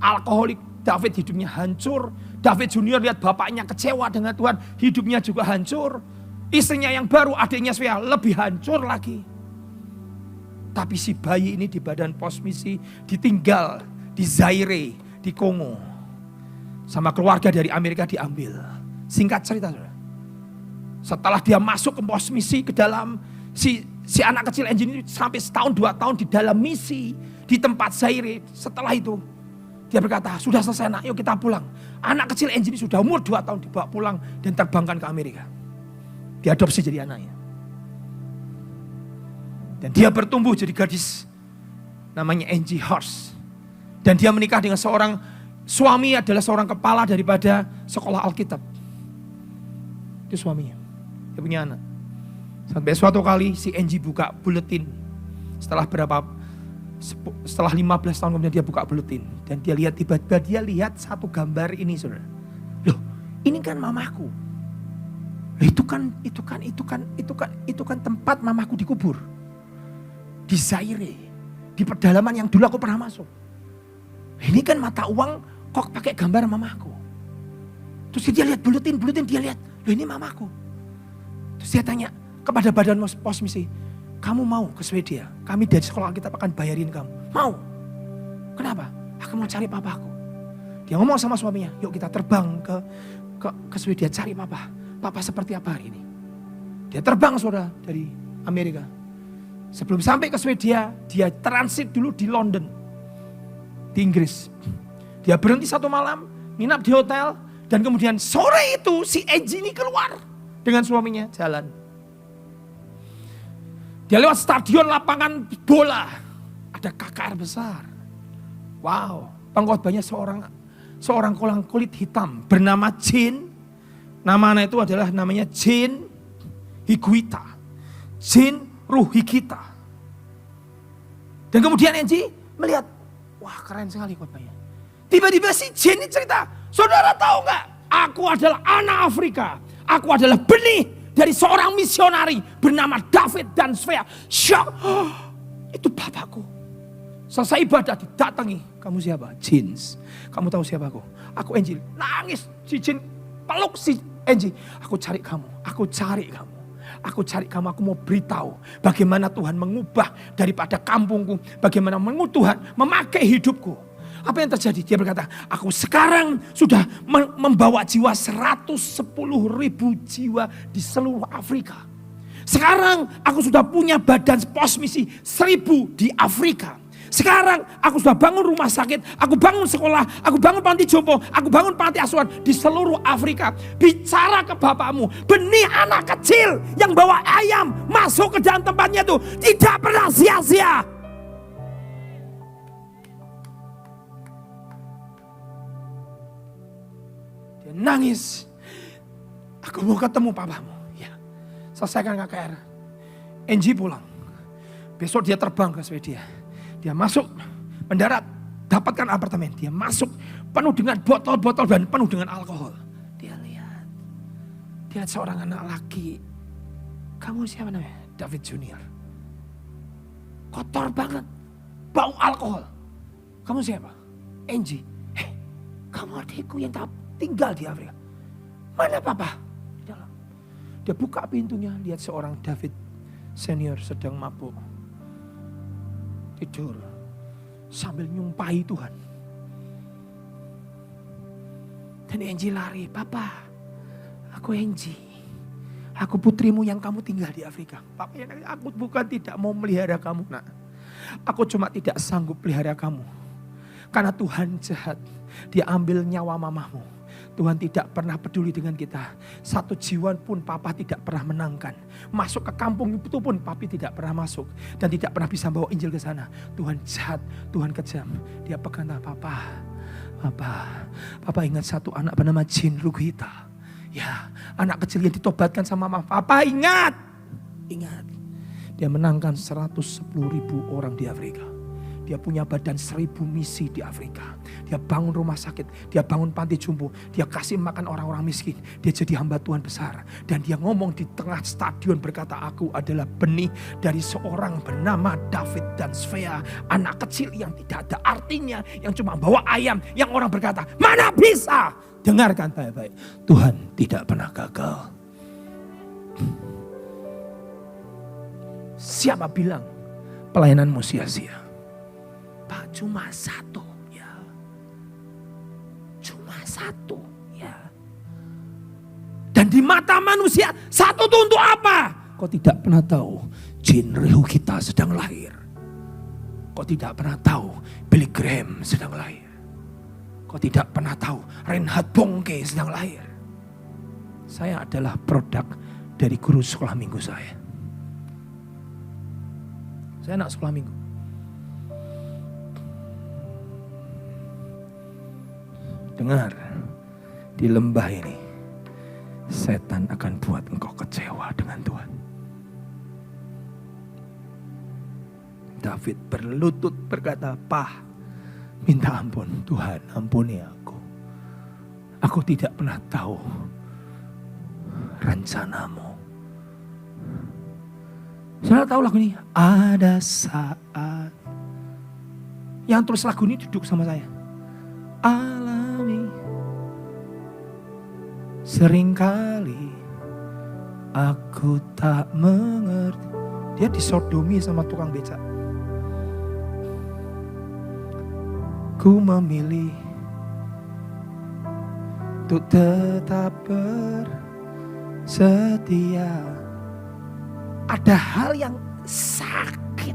alkoholik. David hidupnya hancur. David Junior lihat bapaknya kecewa dengan Tuhan. Hidupnya juga hancur. Istrinya yang baru, adiknya Svea, lebih hancur lagi. Tapi si bayi ini di badan pos misi ditinggal di Zaire, di Kongo. Sama keluarga dari Amerika diambil. Singkat cerita, saudara. Setelah dia masuk ke pos misi, ke dalam si anak kecil Angie ini sampai setahun 2 tahun di dalam misi di tempat Zaire. Setelah itu dia berkata, sudah selesai nak, yuk kita pulang. Anak kecil Angie ini sudah umur 2 tahun dibawa pulang dan terbangkan ke Amerika. Diadopsi jadi anaknya. Dan dia bertumbuh jadi gadis namanya Angie Horst. Dan dia menikah dengan seorang suami adalah seorang kepala daripada sekolah Alkitab. Itu suaminya. Dia punya anak. Sampai suatu kali si Angie buka buletin. Setelah 15 tahun kemudian dia buka buletin. Dan dia lihat tiba-tiba dia lihat satu gambar ini, saudara. Loh, ini kan mamaku. Itu kan tempat mamaku dikubur. Di Zaire, di pedalaman yang dulu aku pernah masuk. Ini kan mata uang kok pakai gambar mamaku. Terus dia lihat buletin dia lihat, loh ini mamaku. Terus dia tanya kepada badan pos misi, kamu mau ke Swedia? Kami dari sekolah kita akan bayarin kamu. Mau? Kenapa? Aku mau cari papaku. Dia ngomong sama suaminya, yuk kita terbang ke Swedia cari papa. Papa seperti apa hari ini? Dia terbang, saudara, dari Amerika. Sebelum sampai ke Swedia, dia transit dulu di London, di Inggris. Dia berhenti 1 malam, nginap di hotel, dan kemudian sore itu si Angie ini keluar dengan suaminya jalan. Dia lewat stadion lapangan bola, ada KKR besar. Wow, pengkhotbahnya seorang kolang kulit hitam bernama Jane. Nama anak itu adalah namanya Jane Higuita. Jane Ruhigita. Dan kemudian Angie melihat, wah keren sekali khotbahnya. Tiba-tiba si Jane ini cerita, saudara tahu nggak? Aku adalah anak Afrika. Aku adalah benih dari seorang misionari bernama David dan Svea. Syok, itu bapakku. Selesai ibadah didatangi. Kamu siapa? Jane. Kamu tahu siapa aku? Aku Angie. Nangis si Jane peluk si Angie. Aku cari kamu. Aku mau beritahu bagaimana Tuhan mengubah daripada kampungku. Bagaimana Tuhan memakai hidupku. Apa yang terjadi? Dia berkata, aku sekarang sudah membawa jiwa 110.000 jiwa di seluruh Afrika. Sekarang aku sudah punya badan pos misi 1.000 di Afrika. Sekarang aku sudah bangun rumah sakit, aku bangun sekolah, aku bangun panti jompo, aku bangun panti asuhan di seluruh Afrika. Bicara ke bapakmu, benih anak kecil yang bawa ayam masuk ke dalam tempatnya itu tidak pernah sia-sia. Dia nangis. Aku mau ketemu papamu. Ya, selesaikan KKR. Angie pulang. Besok dia terbang ke Swedia. Dia masuk, mendarat, dapatkan apartemen. Dia masuk penuh dengan botol-botol dan penuh dengan alkohol. Dia lihat seorang anak laki. Kamu siapa namanya? David Junior. Kotor banget, bau alkohol. Kamu siapa? Angie. Kamu adikku yang tinggal di Afrika. Mana papa? Di dalam. Dia buka pintunya, lihat seorang David senior sedang mabuk. Tidur sambil nyumpahi Tuhan. Dan Angie lari, papa, aku Angie, aku putrimu yang kamu tinggal di Afrika. Papa, aku bukan tidak mau melihara kamu, nak. Aku cuma tidak sanggup pelihara kamu. Karena Tuhan jahat, dia ambil nyawa mamamu. Tuhan tidak pernah peduli dengan kita. 1 jiwa pun papa tidak pernah menangkan. Masuk ke kampung itu pun papi tidak pernah masuk. Dan tidak pernah bisa bawa Injil ke sana. Tuhan jahat, Tuhan kejam. Dia pegang tangan Papa ingat satu anak bernama Jane Ruhigita. Ya, anak kecil yang ditobatkan sama mama. Papa ingat. Dia menangkan 110.000 orang di Afrika. Dia punya badan 1.000 misi di Afrika. Dia bangun rumah sakit, dia bangun panti jompo, dia kasih makan orang-orang miskin. Dia jadi hamba Tuhan besar. Dan dia ngomong di tengah stadion berkata, aku adalah benih dari seorang bernama David dan Svea. Anak kecil yang tidak ada artinya, yang cuma bawa ayam. Yang orang berkata, mana bisa? Dengarkan baik-baik, Tuhan tidak pernah gagal. Siapa bilang pelayananmu sia-sia? Pak, cuma satu ya. Cuma satu ya. Dan di mata manusia satu itu untuk apa? Kau tidak pernah tahu genre kita sedang lahir. Kau tidak pernah tahu Billy Graham sedang lahir. Kau tidak pernah tahu Reinhard Bonnke sedang lahir. Saya adalah produk dari guru sekolah minggu saya. Saya anak sekolah minggu. Dengar, di lembah ini setan akan buat engkau kecewa dengan Tuhan. David berlutut berkata, "Pah, minta ampun Tuhan, ampuni aku. Aku tidak pernah tahu rencanamu." Saudara tahu lagu ini? Ada saat. Yang tulis lagu ini duduk sama saya. Alami. Seringkali aku tak mengerti. Dia disodomi sama tukang becak. Ku memilih untuk tetap bersetia. Ada hal yang sakit,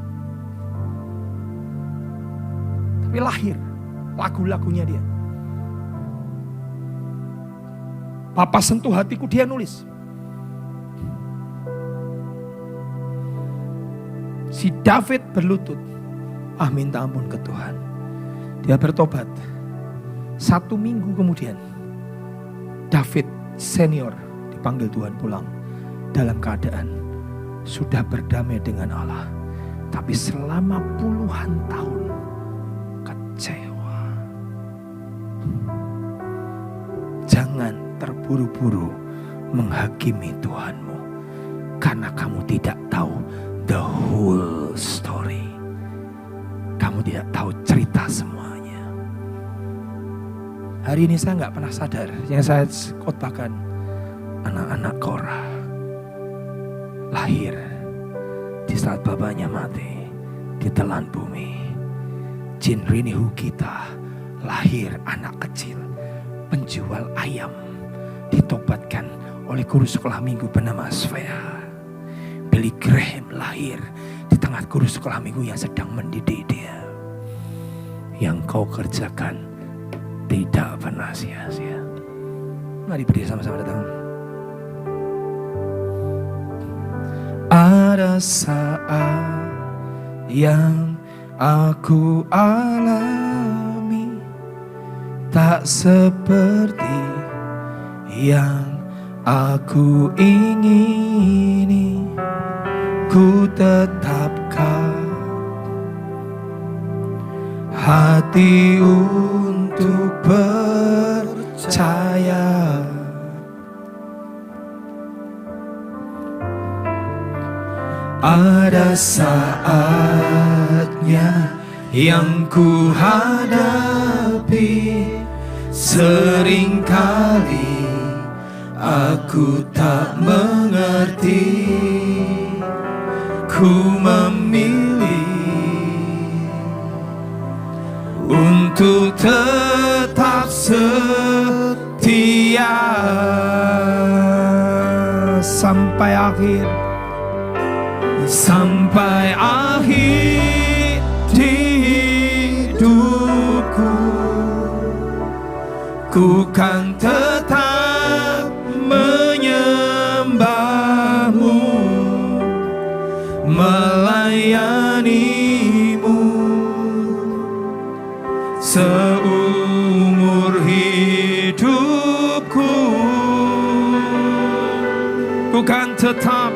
tapi lahir lagu-lagunya dia. Papa sentuh hatiku, dia nulis. Si David berlutut, minta ampun ke Tuhan. Dia bertobat. 1 minggu kemudian, David senior dipanggil Tuhan pulang dalam keadaan sudah berdamai dengan Allah. Tapi selama puluhan tahun kecewa. Jangan terburu-buru menghakimi Tuhanmu, karena kamu tidak tahu the whole story. Kamu tidak tahu cerita semuanya. Hari ini saya gak pernah sadar, yang saya khotbahkan anak-anak Korah lahir di saat bapaknya mati, ditelan bumi. Jin Rinihu kita lahir anak kecil, penjual ayam, ditobatkan oleh guru sekolah minggu bernama Svea. Billy Graham lahir di tengah guru sekolah minggu yang sedang mendidik dia. Yang kau kerjakan tidak pernah sia-sia. Mari berdiri sama-sama, datang. Ada saat yang aku alami tak seperti yang aku ingini. Ku tetapkan hati untuk percaya. Ada saatnya yang ku hadapi, seringkali aku tak mengerti. Ku memilih untuk tetap setia sampai akhir. Sampai akhir hidupku, ku kan tetap menyembahmu, melayanimu seumur hidupku. Ku kan tetap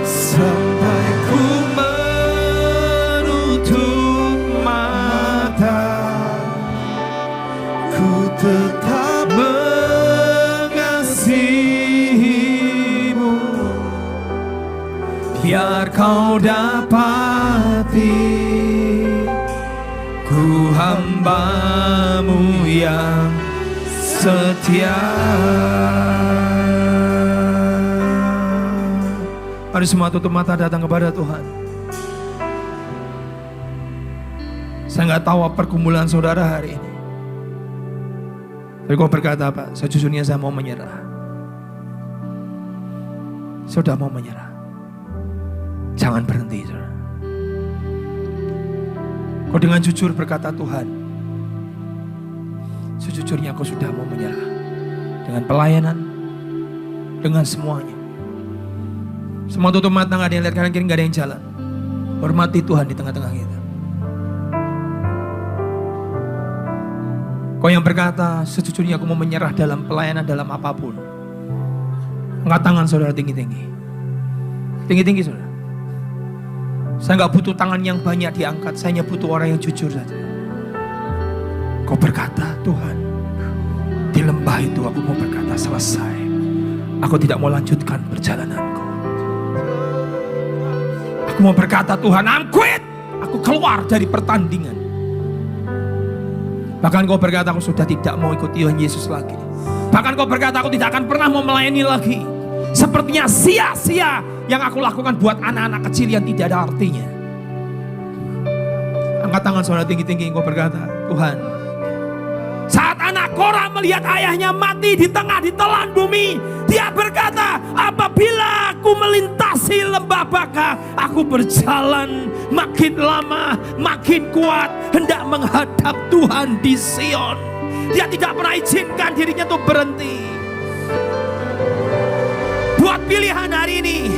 sampai ku menutup mata, kau dapati, ku hamba-Mu yang setia. Mari semua tutup mata, datang kepada Tuhan. Saya nggak tahu apa pergumulan saudara hari ini. Tapi kau berkata apa? Sejujurnya saya mau menyerah. Sudah mau menyerah. Jangan berhenti, saudara. Kau dengan jujur berkata, Tuhan, sejujurnya aku sudah mau menyerah. Dengan pelayanan, dengan semuanya. Semua tutup mata, gak ada yang lihat kanan kiri, gak ada yang jalan. Hormati Tuhan di tengah-tengah kita. Kau yang berkata, sejujurnya aku mau menyerah dalam pelayanan, dalam apapun. Angkat tangan saudara tinggi-tinggi. Tinggi-tinggi saudara. Saya gak butuh tangan yang banyak diangkat, saya hanya butuh orang yang jujur saja. Kau berkata, Tuhan, di lembah itu aku mau berkata, selesai. Aku tidak mau lanjutkan perjalananku. Aku mau berkata, Tuhan, I'm quit. Aku keluar dari pertandingan. Bahkan kau berkata, aku sudah tidak mau ikut Tuhan Yesus lagi. Bahkan kau berkata, aku tidak akan pernah mau melayani lagi. Sepertinya sia-sia yang aku lakukan buat anak-anak kecil yang tidak ada artinya. Angkat tangan saudara tinggi-tinggi, kau berkata, Tuhan, saat anak Korah melihat ayahnya mati di tengah ditelan bumi, dia berkata, apabila aku melintasi lembah Baka, aku berjalan makin lama, makin kuat, hendak menghadap Tuhan di Sion. Dia tidak pernah izinkan dirinya untuk berhenti. Buat pilihan hari ini,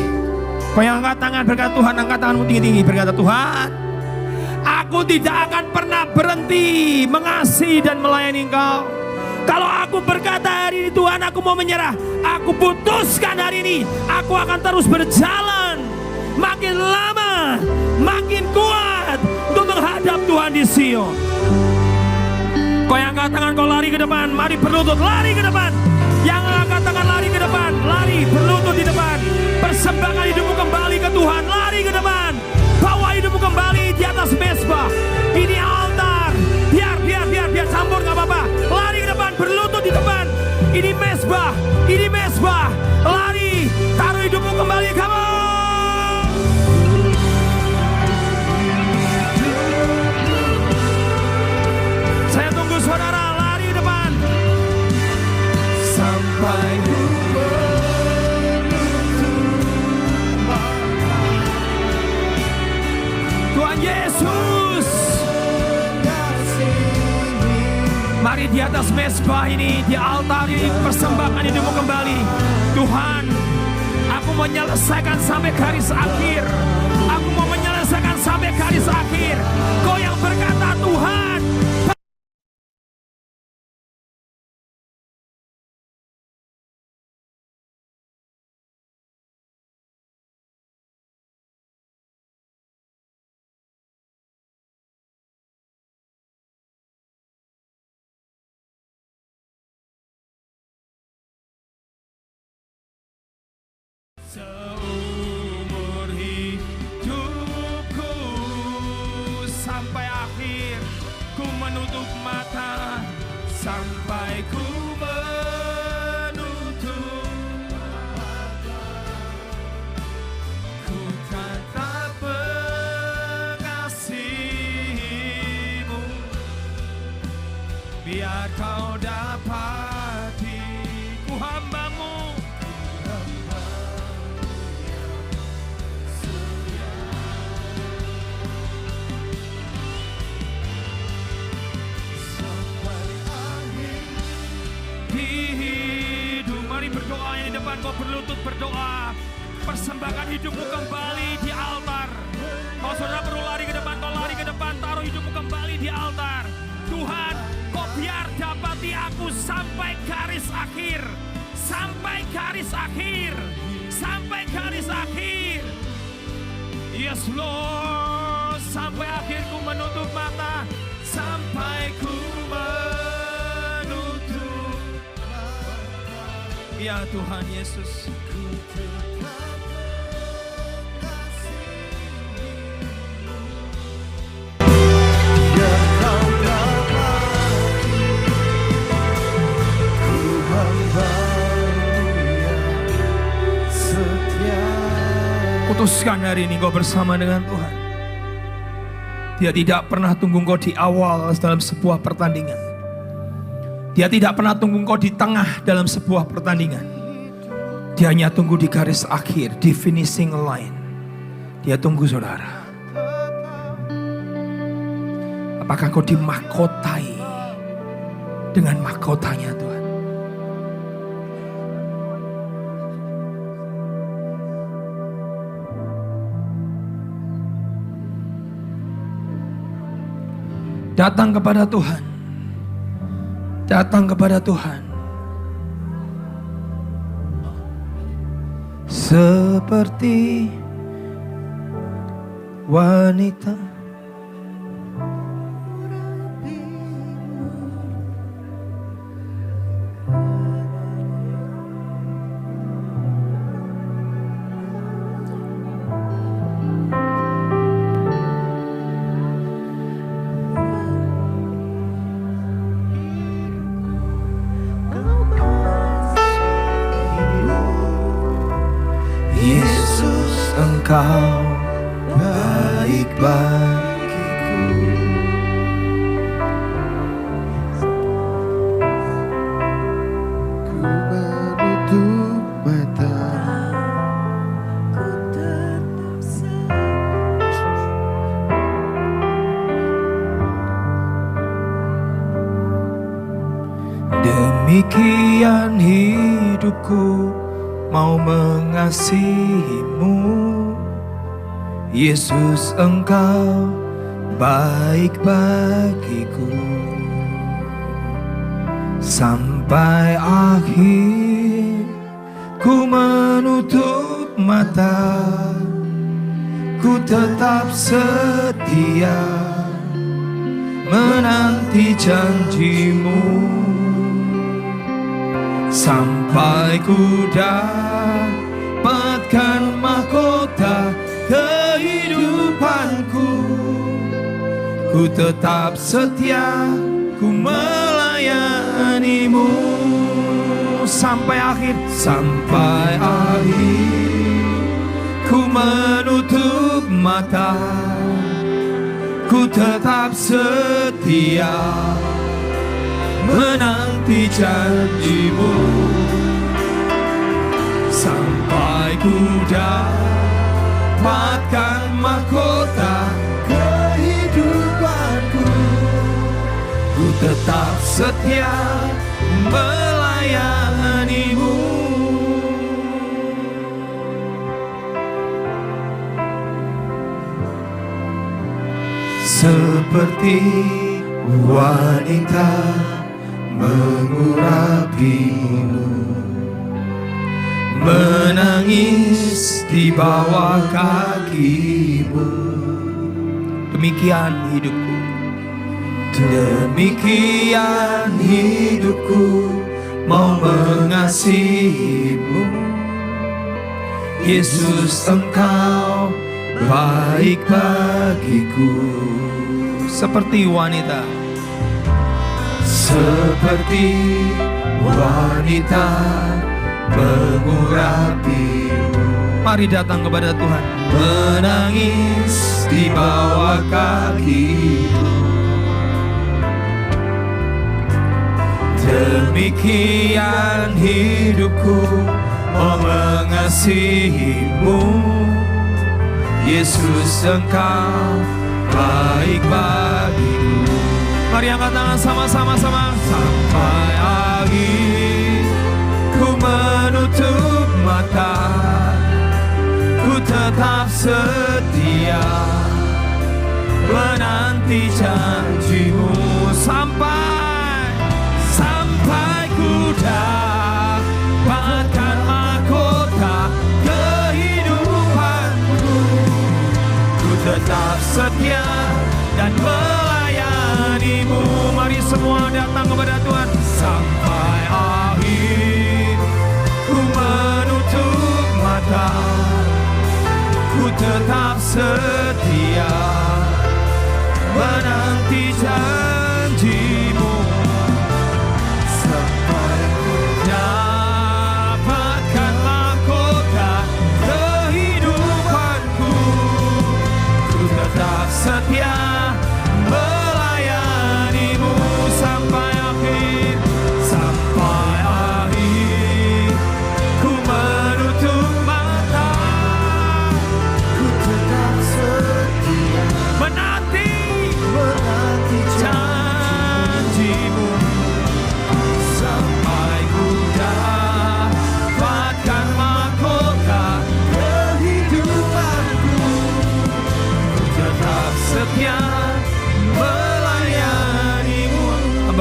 kau yang angkat tangan berkata, Tuhan, angkat tanganmu tinggi-tinggi, berkata, Tuhan, aku tidak akan pernah berhenti mengasihi dan melayani Engkau. Kalau aku berkata hari ini, Tuhan, aku mau menyerah, aku putuskan hari ini, aku akan terus berjalan makin lama, makin kuat untuk menghadap Tuhan di Sion. Kau yang angkat tangan, kau lari ke depan, mari berlutut, lari ke depan. Yang angkat tangan lari ke depan, lari berlutut di depan. Persembahkan hidupmu kembali ke Tuhan, lari ke depan. Bawa hidupmu kembali di atas mesbah. Ini altar. Biar campur gak apa-apa. Lari ke depan, berlutut di depan. Ini mesbah. Lari, taruh hidupmu kembali, kamu. Saya tunggu saudara, lari ke depan. Sampai Tuhan Yesus, mari di atas mesbah ini, di altar ini, persembahkan hidupmu kembali. Tuhan, aku menyelesaikan sampai garis akhir. Aku mau menyelesaikan sampai garis akhir. Kau yang berkata, Tuhan, seumur hidupku sampai akhir ku menutup mata, sampai ku menutup mata, ku tetap mengasihimu, biar kau dapati ku hamba-Mu. Berdoa yang di depan, kau berlutut berdoa. Persembahkan hidupmu kembali di altar. Kalau saudara perlu lari ke depan, kau lari ke depan. Taruh hidupmu kembali di altar. Tuhan, kau biar dapati aku sampai garis akhir. Sampai garis akhir. Sampai garis akhir. Yes Lord, sampai akhirku menutup mata. Sampai ku ya Tuhan Yesus, Putuskan hari ini kau bersama dengan Tuhan. Dia tidak pernah tunggu kau di awal dalam sebuah pertandingan. Dia tidak pernah tunggu kau di tengah dalam sebuah pertandingan. Dia hanya tunggu di garis akhir, di finishing line. Dia tunggu saudara. Apakah kau dimahkotai dengan mahkotanya Tuhan? Datang kepada Tuhan. Datang kepada Tuhan. Seperti wanita Yesus, Engkau baik bagiku. Ku menutup mata, Ku tetap Demikian hidupku mau mengasihimu. Yesus, Engkau baik bagiku. Sampai akhir ku menutup mata, ku tetap setia menanti janjimu. Sampai ku dapatkan mahkota kehidupanku, ku tetap setia, ku melayanimu. Sampai akhir, sampai akhir, ku menutup mata, ku tetap setia menanti janjimu. Sampai ku dapatkan mahkota kehidupanku, ku tetap setia melayanimu. Seperti wanita mengurapimu, menangis di bawah kakimu. Demikian hidupku, demikian hidupku mau mengasihimu. Yesus, Engkau baik bagiku. Seperti wanita, seperti wanita mengurapimu. Mari datang kepada Tuhan, menangis di bawah kakimu. Demikian hidupku mau mengasihimu. Yesus, Engkau baik bagiku. Mari angkat tangan sama-sama. Sampai akhir ku menutup mata, ku tetap setia menanti janjimu. Sampai ku dapatkan mahkota kehidupanku, ku tetap setia dan melayanimu. Mari semua datang kepada Tuhan. Sampai akhir ku menutup mata, ku tetap setia menanti janjimu. Sampai ku dapatkan mahkota kehidupan,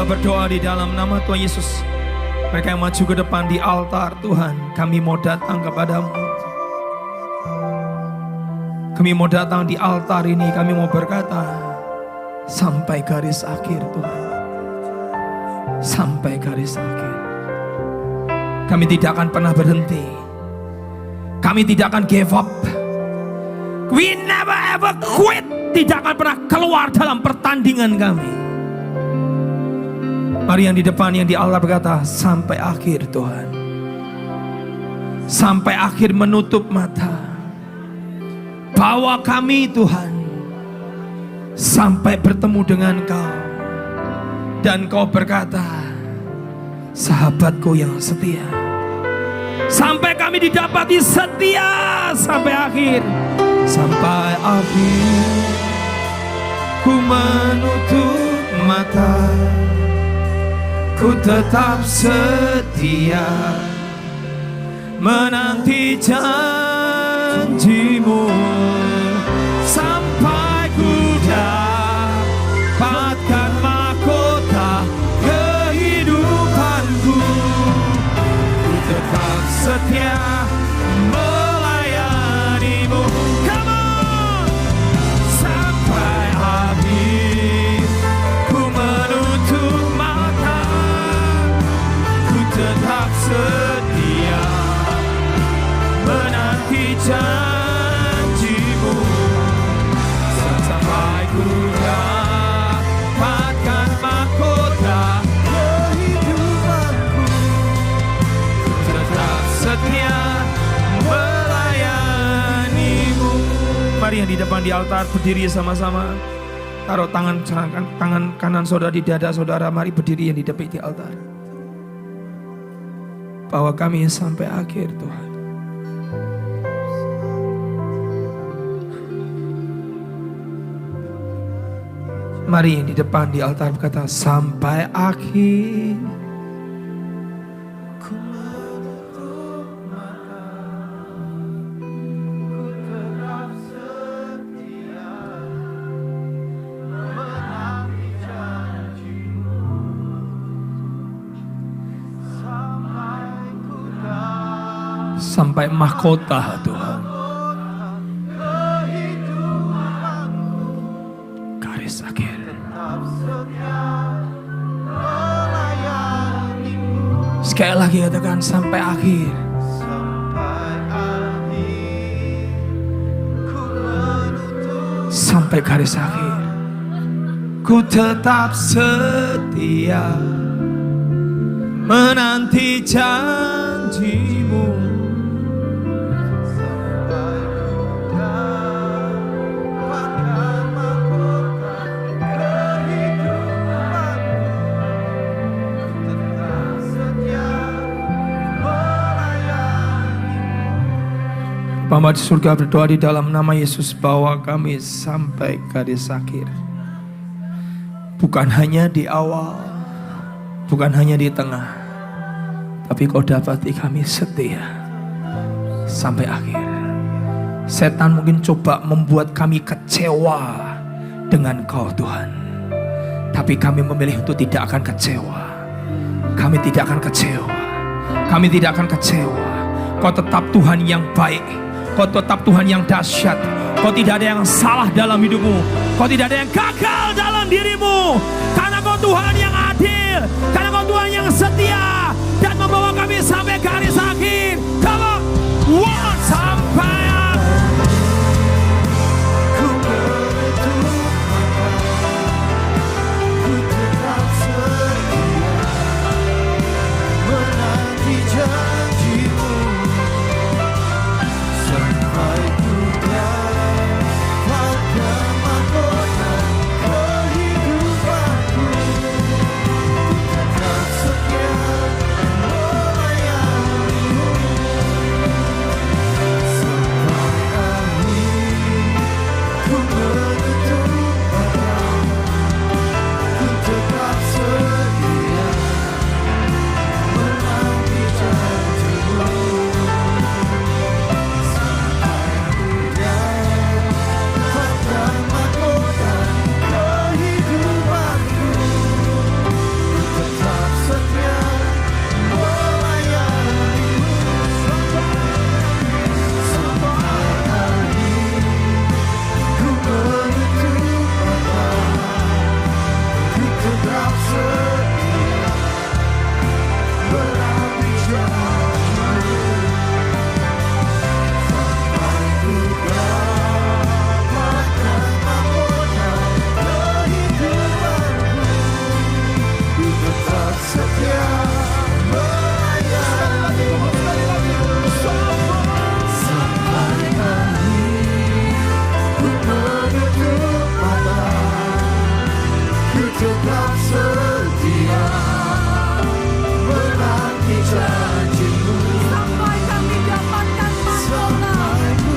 berdoa di dalam nama Tuhan Yesus. Mereka yang maju ke depan di altar, Tuhan, kami mau datang kepadamu. Kami mau datang di altar ini, kami mau berkata, sampai garis akhir Tuhan. Sampai garis akhir. Kami tidak akan pernah berhenti. Kami tidak akan give up. We never ever quit. Tidak akan pernah keluar dalam pertandingan kami. Mari yang di depan, yang di altar berkata, sampai akhir Tuhan. Sampai akhir menutup mata. Bawa kami Tuhan. Sampai bertemu dengan Kau. Dan Kau berkata, sahabatku yang setia. Sampai kami didapati setia sampai akhir. Sampai akhir ku menutup mata, ku tetap setia menanti janjimu. Sampai ku dapatkan mahkota kehidupanku, ku tetap setia melayanimu. Come on! Sampai habis ku menutup mata, ku tetap setia menanti janjimu. Sampai ku dapatkan mahkota kehidupanku, ku tetap setia melayanimu. Mari yang di depan di altar berdiri sama-sama. Taruh tangan kanan saudara di dada saudara. Mari berdiri yang di depan di altar. Bawa kami sampai akhir Tuhan. Mari yang di depan di altar berkata, sampai akhir. Sampai mahkota Tuhan. Garis akhir. Sekali lagi katakan, sampai akhir. Sampai garis akhir. Ku tetap setia menanti janjimu. Bapa di surga, berdoa di dalam nama Yesus, bawa kami sampai garis akhir. Bukan hanya di awal, bukan hanya di tengah, tapi Kau dapati kami setia sampai akhir. Setan mungkin coba membuat kami kecewa dengan Kau Tuhan, tapi kami memilih untuk tidak akan kecewa. Kami tidak akan kecewa. Kami tidak akan kecewa. Kau tetap Tuhan yang baik. Kau tetap Tuhan yang dahsyat. Kau tidak ada yang salah dalam hidupmu. Kau tidak ada yang gagal dalam dirimu. Karena Kau Tuhan yang adil. Karena Kau Tuhan yang setia. Dan membawa kami sampai garis akhir. Come on. One, sampai akhir. Ku menutup mata, ku tetap setia menanti janjimu. Sampai ku dapatkan mahkota kehidupanku, janjimu, sampai kami dapatkan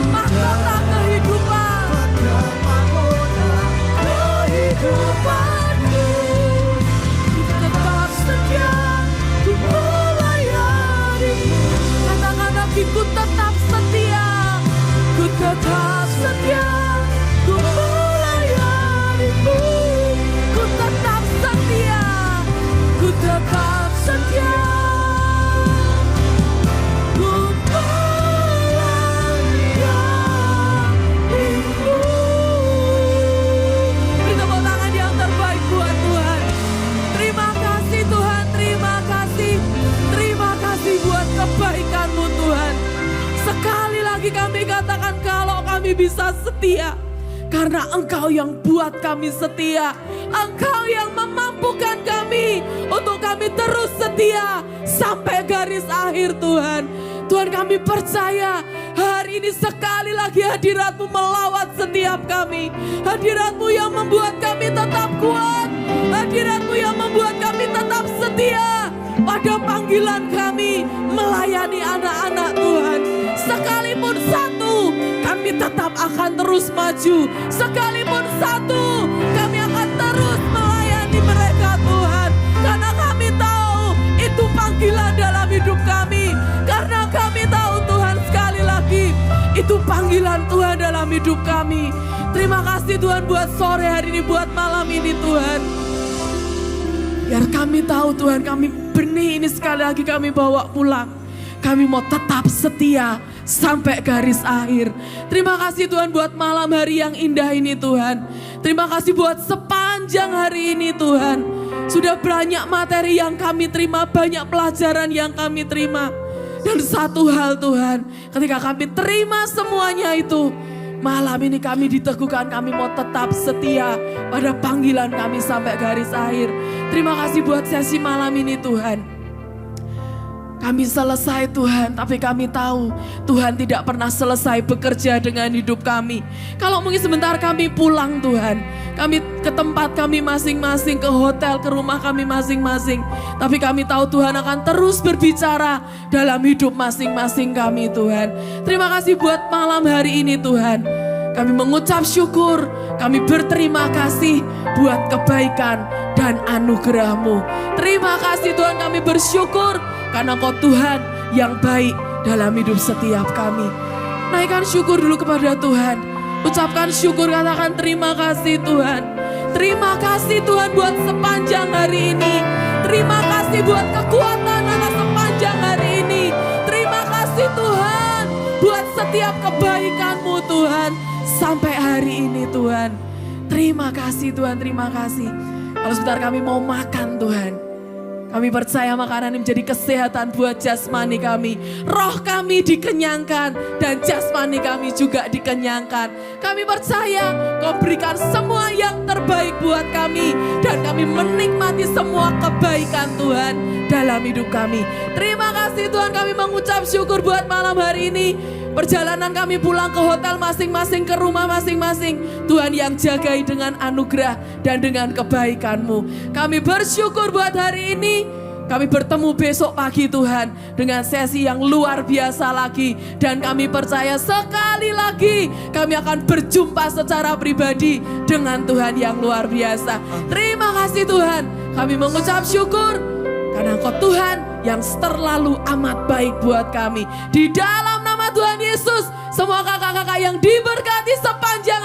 mahkota kehidupan. kehidupanku, Tetap setia ku melayanimu. Katakan lagi, ku tetap setia, ku tetap setia, ku melayanimu. Ku tetap setia, ku tetap setia, ku melayanimu. Beri tepuk tangan yang terbaik buat Tuhan. Terima kasih Tuhan, terima kasih. Terima kasih buat kebaikan-Mu Tuhan. Sekali lagi kami katakan kalau kami bisa setia, karena Engkau yang buat kami setia. Engkau yang memampukan kami untuk kami terus setia sampai garis akhir Tuhan. Tuhan, kami percaya hari ini sekali lagi hadirat-Mu melawat setiap kami. Hadirat-Mu yang membuat kami tetap kuat. Hadirat-Mu yang membuat kami tetap setia pada panggilan kami melayani anak-anak Tuhan. Sekalipun satu, kami tetap akan terus maju. Sekalipun satu, kami akan terus melayani mereka Tuhan. Karena kami tahu itu panggilan dalam hidup kami. Karena kami tahu Tuhan, sekali lagi itu panggilan Tuhan dalam hidup kami. Terima kasih Tuhan buat sore hari ini, buat malam ini Tuhan. Biar kami tahu Tuhan, kami benih ini sekali lagi kami bawa pulang. Kami mau tetap setia sampai garis akhir. Terima kasih Tuhan buat malam hari yang indah ini Tuhan. Terima kasih buat sepanjang hari ini Tuhan. Sudah banyak materi yang kami terima, banyak pelajaran yang kami terima. Dan satu hal Tuhan, ketika kami terima semuanya itu, malam ini kami diteguhkan, kami mau tetap setia pada panggilan kami sampai garis akhir. Terima kasih buat sesi malam ini Tuhan. Kami selesai Tuhan, tapi kami tahu Tuhan tidak pernah selesai bekerja dengan hidup kami. Kalau mungkin sebentar kami pulang Tuhan, kami ke tempat kami masing-masing, ke hotel, ke rumah kami masing-masing. Tapi kami tahu Tuhan akan terus berbicara dalam hidup masing-masing kami Tuhan. Terima kasih buat malam hari ini Tuhan. Kami mengucap syukur, kami berterima kasih buat kebaikan dan anugerah-Mu. Terima kasih Tuhan, kami bersyukur karena Engkau Tuhan yang baik dalam hidup setiap kami. Naikkan syukur dulu kepada Tuhan. Ucapkan syukur, katakan terima kasih Tuhan. Terima kasih Tuhan buat sepanjang hari ini. Terima kasih buat kekuatan atas sepanjang hari ini. Terima kasih Tuhan buat setiap kebaikan-Mu Tuhan. Sampai hari ini Tuhan. Terima kasih Tuhan, terima kasih. Kalau sebentar kami mau makan Tuhan. Kami percaya makanan ini menjadi kesehatan buat jasmani kami. Roh kami dikenyangkan dan jasmani kami juga dikenyangkan. Kami percaya Kau berikan semua yang terbaik buat kami. Dan kami menikmati semua kebaikan Tuhan dalam hidup kami. Terima kasih Tuhan, kami mengucap syukur buat malam hari ini. Perjalanan kami pulang ke hotel masing-masing, ke rumah masing-masing. Tuhan yang jagai dengan anugerah dan dengan kebaikan-Mu. Kami bersyukur buat hari ini. Kami bertemu besok pagi Tuhan dengan sesi yang luar biasa lagi. Dan kami percaya sekali lagi kami akan berjumpa secara pribadi dengan Tuhan yang luar biasa. Terima kasih Tuhan. Kami mengucap syukur karena Engkau Tuhan yang terlalu amat baik buat kami. Di dalam nama Tuhan Yesus, semua kakak-kakak yang diberkati sepanjang